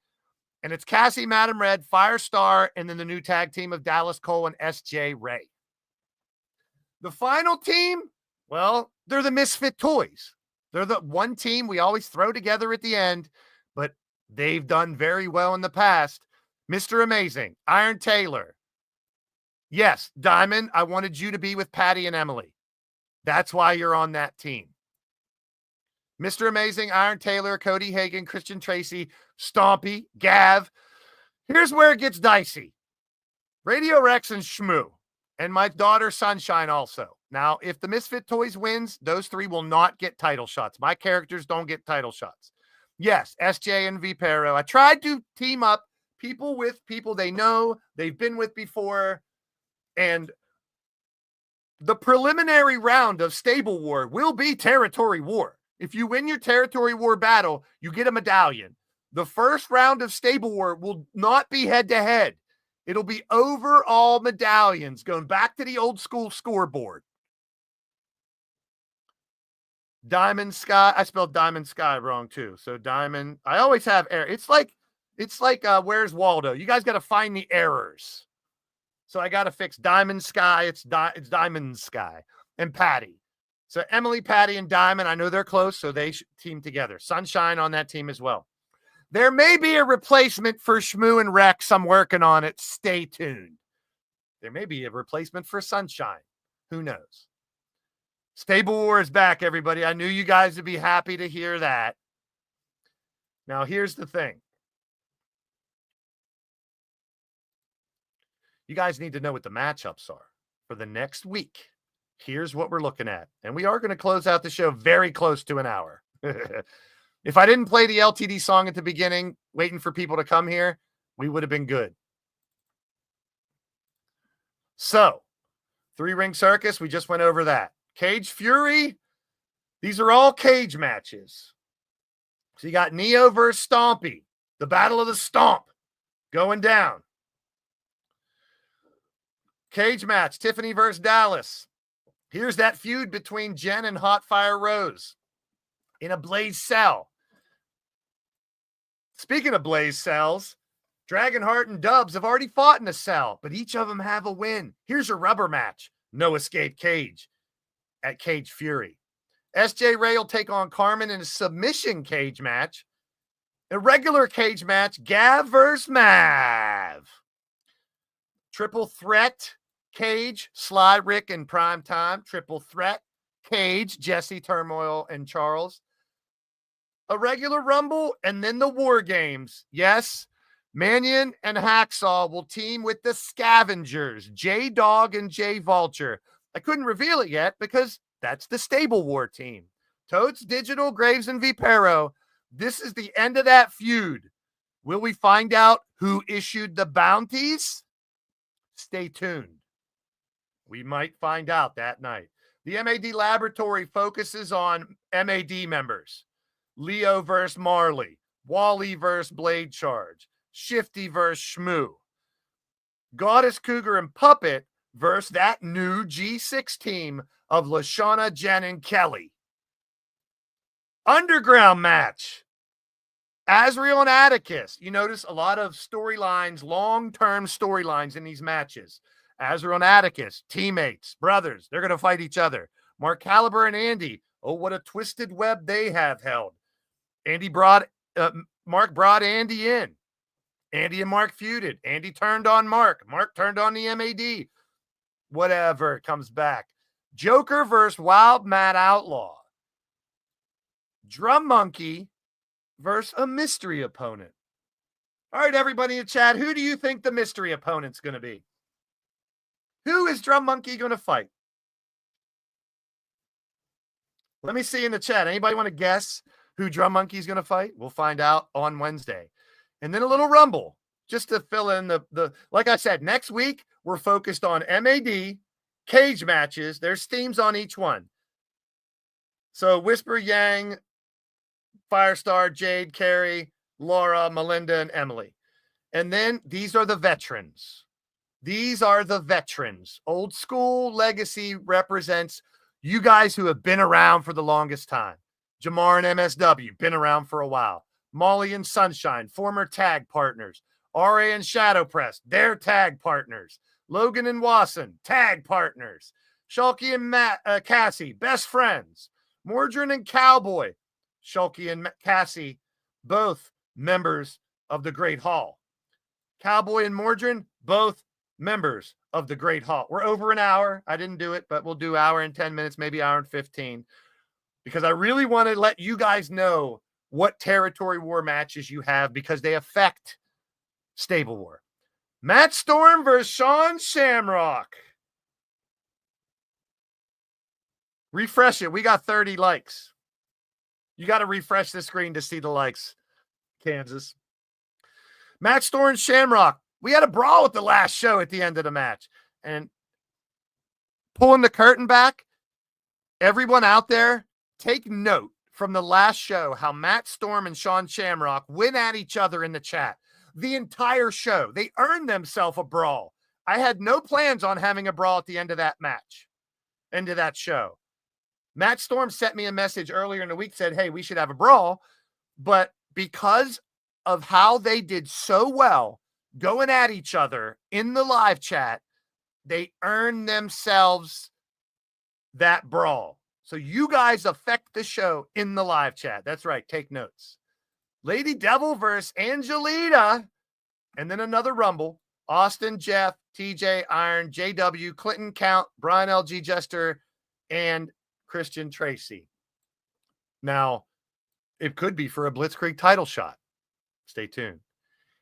S1: And it's Cassie, Madam Red, Firestar, and then the new tag team of Dallas Cole and SJ Ray. The final team, well, they're the Misfit Toys. They're the one team we always throw together at the end, but they've done very well in the past. Mr. Amazing, Iron Taylor. Yes, Diamond, I wanted you to be with Patti and Emily. That's why you're on that team. Mr. Amazing, Iron Taylor, Cody Hagan, Christian Tracy, Stompy, Gav. Here's where it gets dicey. Radio Rex and Shmoo, and my daughter Sunshine also. Now, if the Misfit Toys wins, those three will not get title shots. My characters don't get title shots. Yes, SJ and Vipero. I tried to team up people with people they know, they've been with before, and the preliminary round of Stable War will be Territory War. If you win your Territory War battle, you get a medallion. The first round of Stable War will not be head-to-head. It'll be overall medallions, going back to the old school scoreboard. Diamond Sky. I spelled Diamond Sky wrong too. So Diamond. I always have error. It's like Where's Waldo? You guys got to find the errors. So I got to fix Diamond Sky. It's Diamond Sky and Patti. So Emily, Patti, and Diamond. I know they're close, so they team together. Sunshine on that team as well. There may be a replacement for Shmoo and Rex. I'm working on it. Stay tuned. There may be a replacement for Sunshine. Who knows? Stable War is back, everybody. I knew you guys would be happy to hear that. Now, here's the thing. You guys need to know what the matchups are for the next week. Here's what we're looking at. And we are going to close out the show very close to an hour. If I didn't play the LTD song at the beginning, waiting for people to come here, we would have been good. So, 3-ring circus, we just went over that. Cage Fury, these are all cage matches. So you got Neo versus Stompy, the Battle of the Stomp going down. Cage match, Tiffany versus Dallas. Here's that feud between Jen and HotFire Rose in a Blaised cell. Speaking of Blaised cells, Dragonheart and Dubs have already fought in a cell, but each of them have a win. Here's a rubber match. No Escape Cage at Cage Fury. SJ Ray will take on Carmen in a submission cage match. A regular cage match, Gav versus Mav. Triple threat cage, Sly, Rick, and Primetime. Triple threat cage, Jesse, Turmoil, and Charles. A regular Rumble, and then the War Games. Yes, Mannion and Hacksaw will team with the Scavengers, J-Dog and J-Vulture. I couldn't reveal it yet because that's the Stable War team. Totes, Digital, Graves, and Vipero. This is the end of that feud. Will we find out who issued the bounties? Stay tuned. We might find out that night. The M.A.D. laboratory focuses on M.A.D. members. Leo versus Marley. Wally versus Blade Charge. Shifty versus Shmoo. Goddess, Cougar, and Puppet versus that new G6 team of LaShanna, Jen, and Kelly. Underground match. Azrael and Atticus. You notice a lot of storylines, long-term storylines in these matches. Azrael and Atticus, teammates, brothers. They're going to fight each other. Marc Caliber and Andy. Oh, what a twisted web they have held. Marc brought Andy in. Andy and Marc feuded. Andy turned on Marc. Marc turned on the M.A.D. Whatever, it comes back. Joker versus Wild Mad Outlaw. Drum Monkey versus a mystery opponent. All right, everybody in the chat, who do you think the mystery opponent's going to be? Who is Drum Monkey going to fight? Let me see in the chat. Anybody want to guess who Drum Monkey's going to fight? We'll find out on Wednesday. And then a little Rumble, just to fill in the like I said, next week, we're focused on M.A.D., cage matches. There's themes on each one. So Whisper, Yang, Firestar, Jade, Carrie, Laura, Melinda, and Emily. And then these are the veterans. These are the veterans. Old school legacy represents you guys who have been around for the longest time. Jamar and MSW, been around for a while. Molly and Sunshine, former tag partners. RA and Shadow Press, their tag partners. Logan and Wason, tag partners. Shulky and Cassie, best friends. Mordrin and Cowboy, Shulky and Cassie, both members of the Great Hall. Cowboy and Mordrin, both members of the Great Hall. We're over an hour. I didn't do it, but we'll do hour and 10 minutes, maybe hour and 15, because I really want to let you guys know what territory war matches you have because they affect Stable War. Matt Storm versus Sean Shamrock. Refresh it. We got 30 likes. You got to refresh the screen to see the likes, Kansas. Matt Storm and Shamrock. We had a brawl at the last show at the end of the match. And pulling the curtain back, everyone out there, take note from the last show how Matt Storm and Sean Shamrock went at each other in the chat. The entire show. They earned themselves a brawl. I had no plans on having a brawl at the end of that match, end of that show. Matt Storm sent me a message earlier in the week, said, hey, we should have a brawl. But because of how they did so well going at each other in the live chat, they earned themselves that brawl. So you guys affect the show in the live chat. That's right. Take notes. Lady Devil versus Angelita. And then another Rumble. Austin, Jeff, TJ, Iron, JW, Clinton, Count, Brian LG, Jester, and Christian Tracy. Now, it could be for a Blitzkrieg title shot. Stay tuned.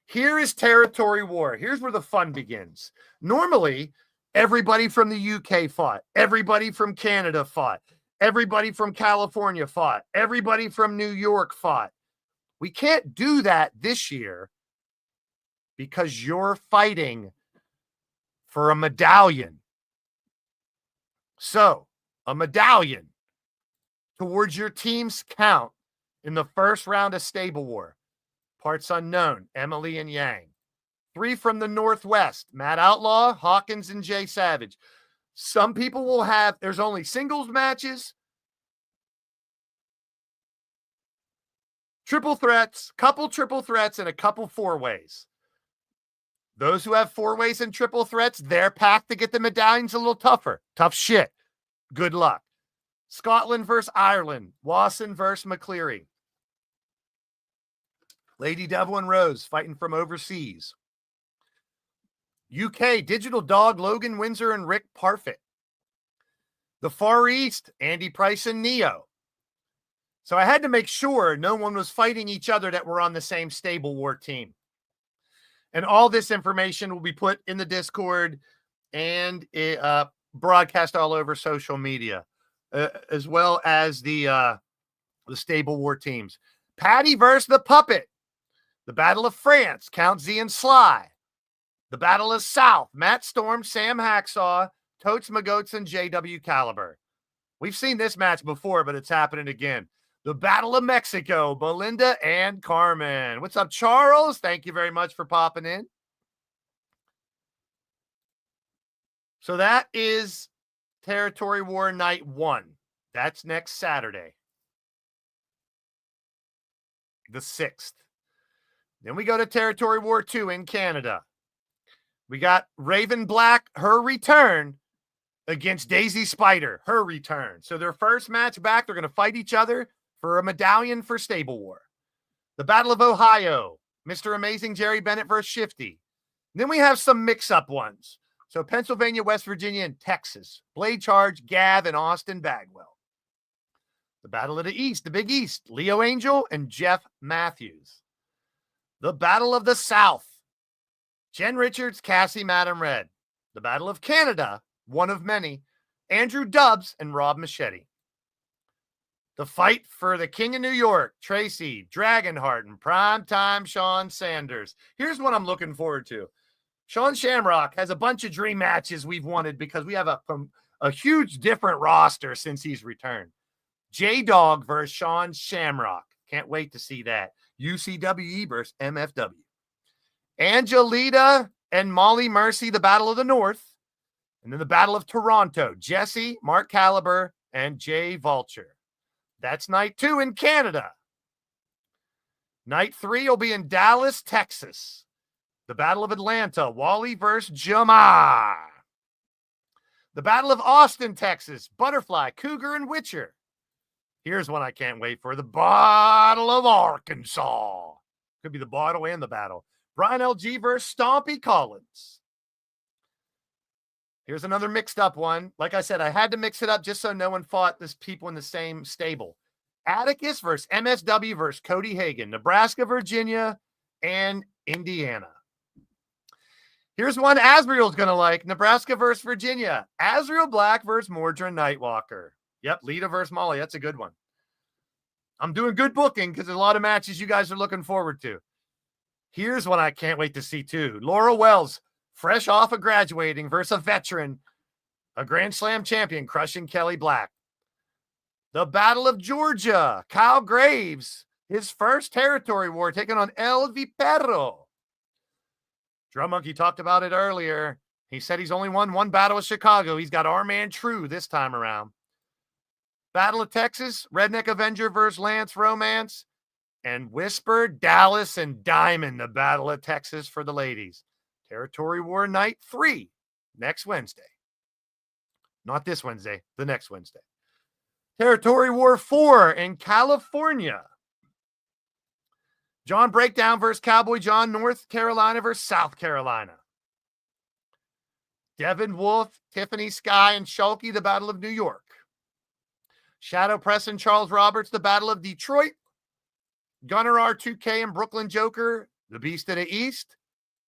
S1: Here is Territory War. Here's where the fun begins. Normally, everybody from the UK fought. Everybody from Canada fought. Everybody from California fought. Everybody from New York fought. We can't do that this year because you're fighting for a medallion. So, a medallion towards your team's count in the first round of Stable War. Parts unknown, Emily and Yang. 3 from the Northwest, Matt Outlaw, Hawkins, and Jay Savage. Some people will have, there's only singles matches, triple threats, couple triple threats, and a couple four-ways. Those who have four-ways and triple threats, their path to get the medallions a little tougher. Tough shit. Good luck. Scotland versus Ireland. Wason versus McCleary. Lady Devil and Rose fighting from overseas. UK, Digital Dog, Logan, Windsor, and Rick Parfit. The Far East, Andy Price and Neo. So I had to make sure no one was fighting each other that were on the same stable war team. And all this information will be put in the Discord and broadcast all over social media, as well as the stable war teams. Patti versus the Puppet. The Battle of France, Count Z and Sly. The Battle of South, Matt Storm, Sam Hacksaw, Totes, McGotes, and JW Caliber. We've seen this match before, but it's happening again. The Battle of Mexico, Melinda and Carmen. What's up, Charles? Thank you very much for popping in. So that is Territory War Night 1. That's next Saturday, the 6th. Then we go to Territory War 2 in Canada. We got Raven Black, her return, against Daisy Spider, her return. So their first match back, they're going to fight each other for a medallion for Stable War. The Battle of Ohio, Mr. Amazing Jerry Bennett versus Shifty. And then we have some mix-up ones. So Pennsylvania, West Virginia, and Texas. Blade Charge, Gav, and Austin Bagwell. The Battle of the East, the Big East, Leo Angel and Jeff Matthews. The Battle of the South, Jen Richards, Cassie Madam Red. The Battle of Canada, one of many, Andrew Dubbs and Rob Machete. The fight for the King of New York, Tracy, Dragonheart, and primetime Sean Sanders. Here's what I'm looking forward to. Sean Shamrock has a bunch of dream matches we've wanted because we have a huge different roster since he's returned. J-Dog versus Sean Shamrock. Can't wait to see that. UCWE versus MFW. Angelita and Molly Mercy, the Battle of the North. And then the Battle of Toronto, Jesse, Mark Caliber, and Jay Vulture. That's night 2 in Canada. Night 3 will be in Dallas, Texas. The Battle of Atlanta, Wally versus Jamar. The Battle of Austin, Texas, Butterfly, Cougar, and Witcher. Here's one I can't wait for. The Battle of Arkansas. Could be the bottle and the battle. Brian LG versus Stompy Collins. Here's another mixed up one. Like I said, I had to mix it up just so no one fought this people in the same stable. Atticus versus MSW versus Cody Hagan. Nebraska, Virginia, and Indiana. Here's one Asriel's going to like. Nebraska versus Virginia. Asriel Black versus Mordrin Nightwalker. Yep, Lita versus Molly. That's a good one. I'm doing good booking because there's a lot of matches you guys are looking forward to. Here's one I can't wait to see too. Laura Wells, fresh off of graduating versus a veteran, a Grand Slam champion, Krushing Kelly Black. The Battle of Georgia, Kyle Graves, his first territory war, taking on El Vipero. Drum Monkey talked about it earlier. He said he's only won one battle with Chicago. He's got our man True this time around. Battle of Texas, Redneck Avenger versus Lance Romance. And Whisper, Dallas, and Diamond, the Battle of Texas for the ladies. Territory War Night 3, next Wednesday. Not this Wednesday, the next Wednesday. Territory War 4 in California. John Breakdown versus Cowboy John, North Carolina versus South Carolina. Devin Wolf, Tiffany Sky, and Shulky, the Battle of New York. Shadow Press and Charles Roberts, the Battle of Detroit. Gunner R2K and Brooklyn Joker, the Beast of the East.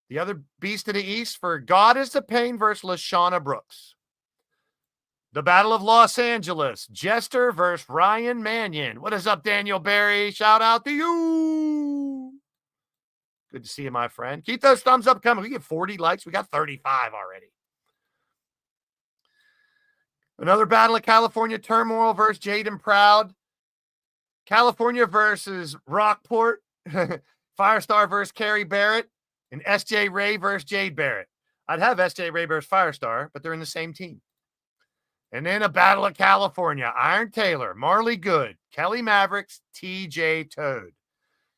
S1: The other Beast of the East for Goddess of Pain versus LaShanna Brooks. The Battle of Los Angeles, Jester versus Ryan Mannion. What is up, Daniel Barry? Shout out to you. Good to see you, my friend. Keep those thumbs up coming. We get 40 likes. We got 35 already. Another Battle of California, Turmoil versus Jayden Proud. California versus Rockport. Firestar versus Carrie Barrett. And SJ Ray versus Jade Barrett. I'd have SJ Ray versus Firestar, but they're in the same team. And then a Battle of California. Iron Taylor, Marley Good, Kelly Mavericks, TJ Toad.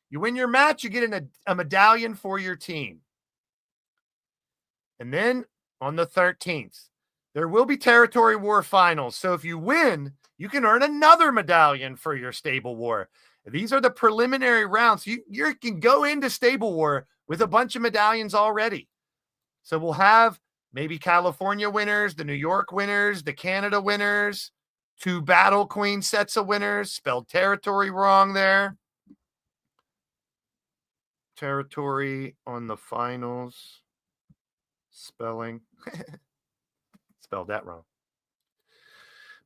S1: You win your match, you get a medallion for your team. And then on the 13th, there will be Territory War finals. So if you win, you can earn another medallion for your Stable War. These are the preliminary rounds. You can go into Stable War with a bunch of medallions already. So we'll have maybe California winners, the New York winners, the Canada winners, 2 Battle Queen sets of winners. Spelled territory wrong there. Territory on the finals. Spelling. Spelled that wrong.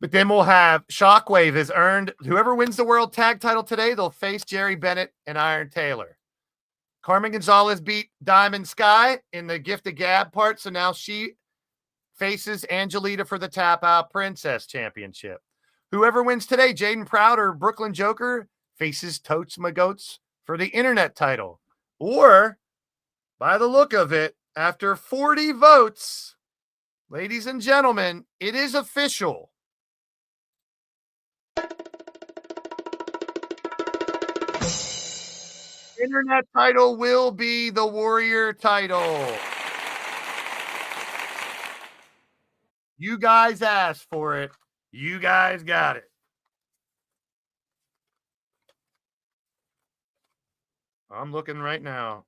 S1: But then we'll have Shockwave has earned, whoever wins the world tag title today, they'll face Jerry Bennett and Iron Taylor. Carmen Gonzalez beat Diamond Sky in the Gift of Gab part, so now she faces Angelita for the Tap Out Princess Championship. Whoever wins today, Jayden Proud or Brooklyn Joker, faces Totes McGotes for the Internet title. Or, by the look of it, after 40 votes, ladies and gentlemen, it is official. Internet title will be the Warrior title. You guys asked for it. You guys got it. I'm looking right now.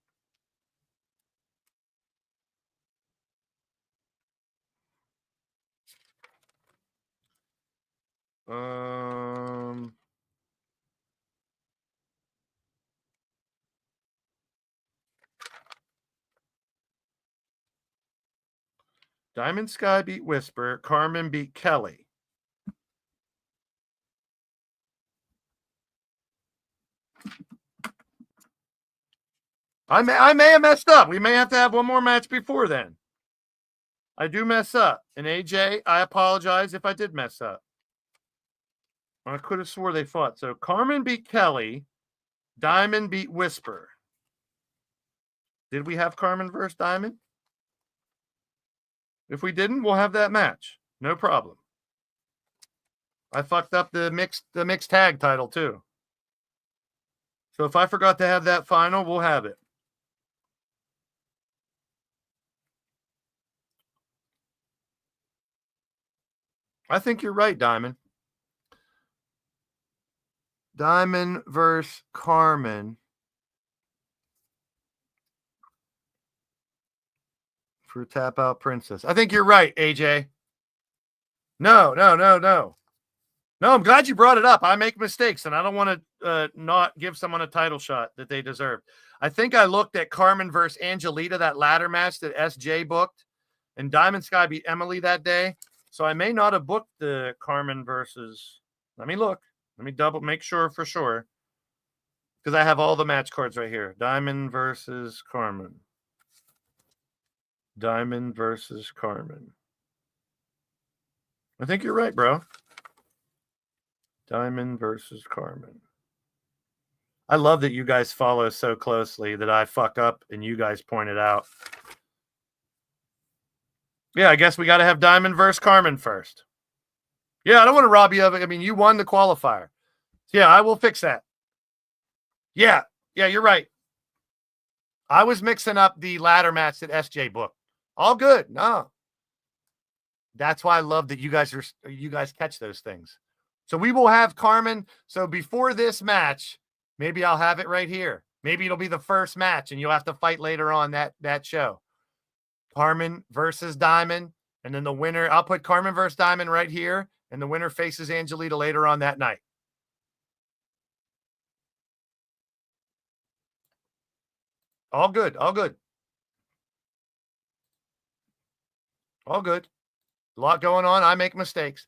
S1: Diamond Sky beat Whisper. Carmen beat Kelly. I may have messed up. We may have to have one more match before then. I do mess up. And AJ, I apologize if I did mess up. I could have swore they fought. So Carmen beat Kelly. Diamond beat Whisper. Did we have Carmen versus Diamond? If we didn't, we'll have that match. No problem. I fucked up the mixed tag title too. So if I forgot to have that final, we'll have it. I think you're right, Diamond. Diamond versus Carmen for Tap Out Princess. I think you're right, AJ. No. No, I'm glad you brought it up. I make mistakes, and I don't want to not give someone a title shot that they deserve. I think I looked at Carmen versus Angelita, that ladder match that SJ booked, and Diamond Sky beat Emily that day. So I may not have booked the Carmen versus. Let me look. Let me make sure for sure. Because I have all the match cards right here. Diamond versus Carmen. Diamond versus Carmen. I think you're right, bro. Diamond versus Carmen. I love that you guys follow so closely that I fuck up and you guys point it out. Yeah, I guess we got to have Diamond versus Carmen first. Yeah, I don't want to rob you of it. I mean, you won the qualifier. Yeah, I will fix that. Yeah, you're right. I was mixing up the ladder match that SJ booked. All good. No. That's why I love that you guys catch those things. So we will have Carmen. So before this match, maybe I'll have it right here. Maybe it'll be the first match and you'll have to fight later on that show. Carmen versus Diamond. And then the winner, I'll put Carmen versus Diamond right here. And the winner faces Angelita later on that night. All good. All good. All good. A lot going on. I make mistakes,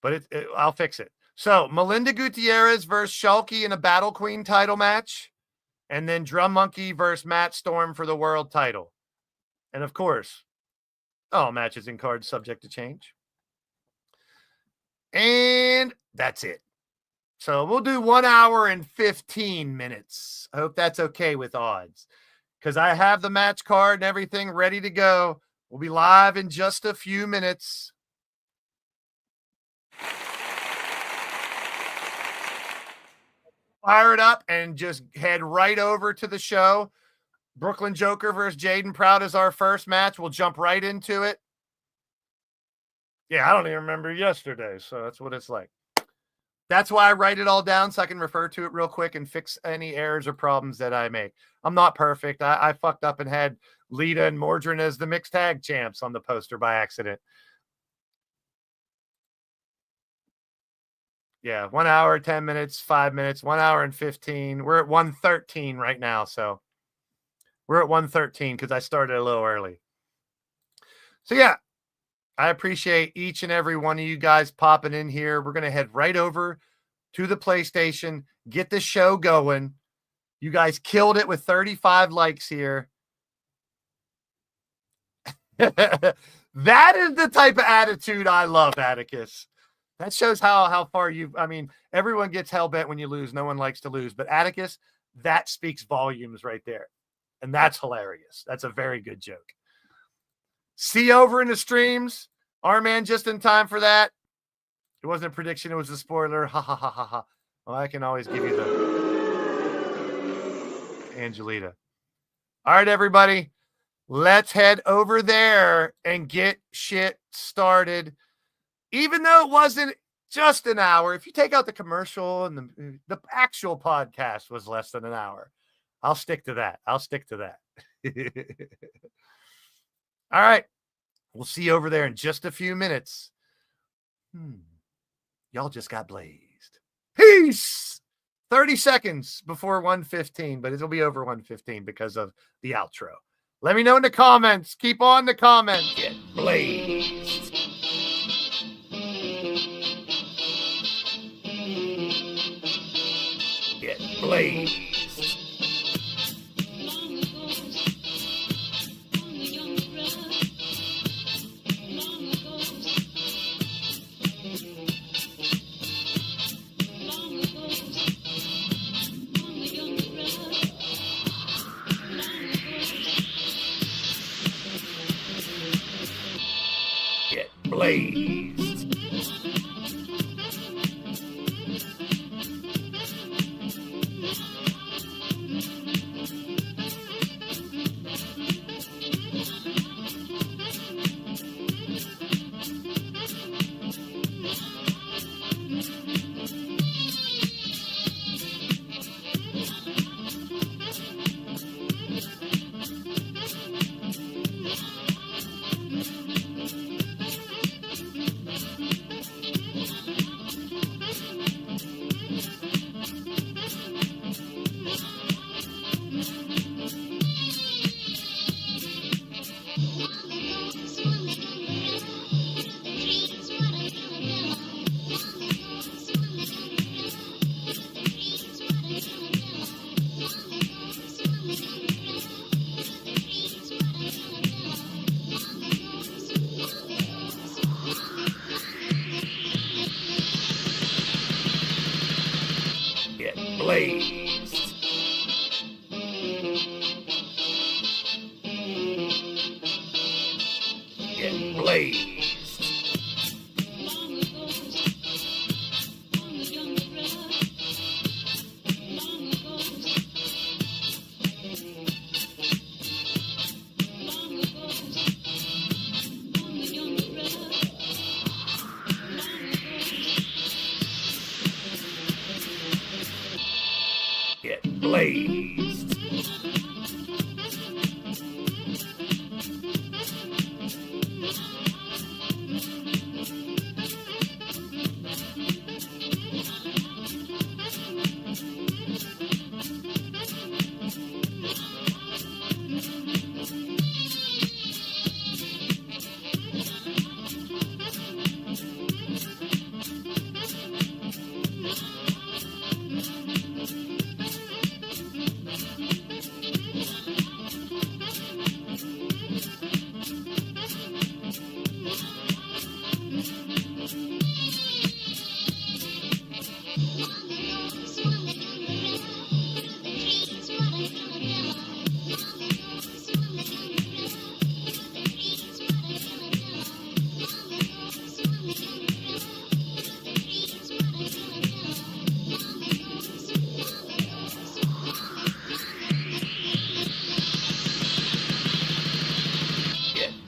S1: but I'll fix it. So Melinda Gutierrez versus Shulky in a Battle Queen title match. And then Drum Monkey versus Matt Storm for the world title. And of course, all matches and cards subject to change. And that's it. So we'll do 1 hour and 15 minutes. I hope that's okay with odds. Because I have the match card and everything ready to go. We'll be live in just a few minutes. Fire it up and just head right over to the show. Brooklyn Joker versus Jayden Proud is our first match. We'll jump right into it. Yeah, I don't even remember yesterday, so that's what it's like. That's why I write it all down so I can refer to it real quick and fix any errors or problems that I make. I'm not perfect. I fucked up and had Lita and Mordrin as the mixed tag champs on the poster by accident. Yeah, 1 hour, 10 minutes, 5 minutes, 1 hour and 15. We're at 1:13 right now. So we're at 1:13 because I started a little early. So yeah, I appreciate each and every one of you guys popping in here. We're going to head right over to the PlayStation, get the show going. You guys killed it with 35 likes here. That is the type of attitude I love, Atticus. That shows how far you've, I mean, everyone gets hell-bent when you lose. No one likes to lose. But Atticus, that speaks volumes right there. And that's hilarious. That's a very good joke. See you over in the streams. Our man just in time for that. It wasn't a prediction. It was a spoiler. Ha, ha, ha, ha, ha. Well, I can always give you the Angelita. All right, everybody. Let's head over there and get shit started. Even though it wasn't just an hour, if you take out the commercial and the actual podcast was less than an hour, I'll stick to that. All right. We'll see you over there in just a few minutes. Y'all just got blazed. Peace. 30 seconds before 1:15, but it'll be over 1:15 because of the outro. Let me know in the comments. Keep on the comments. Get blazed. Get blazed. Blaised. Blaised. Get blazed. Blaised.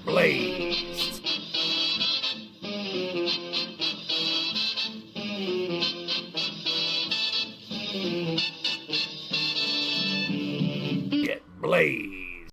S1: Blaised. Get blazed.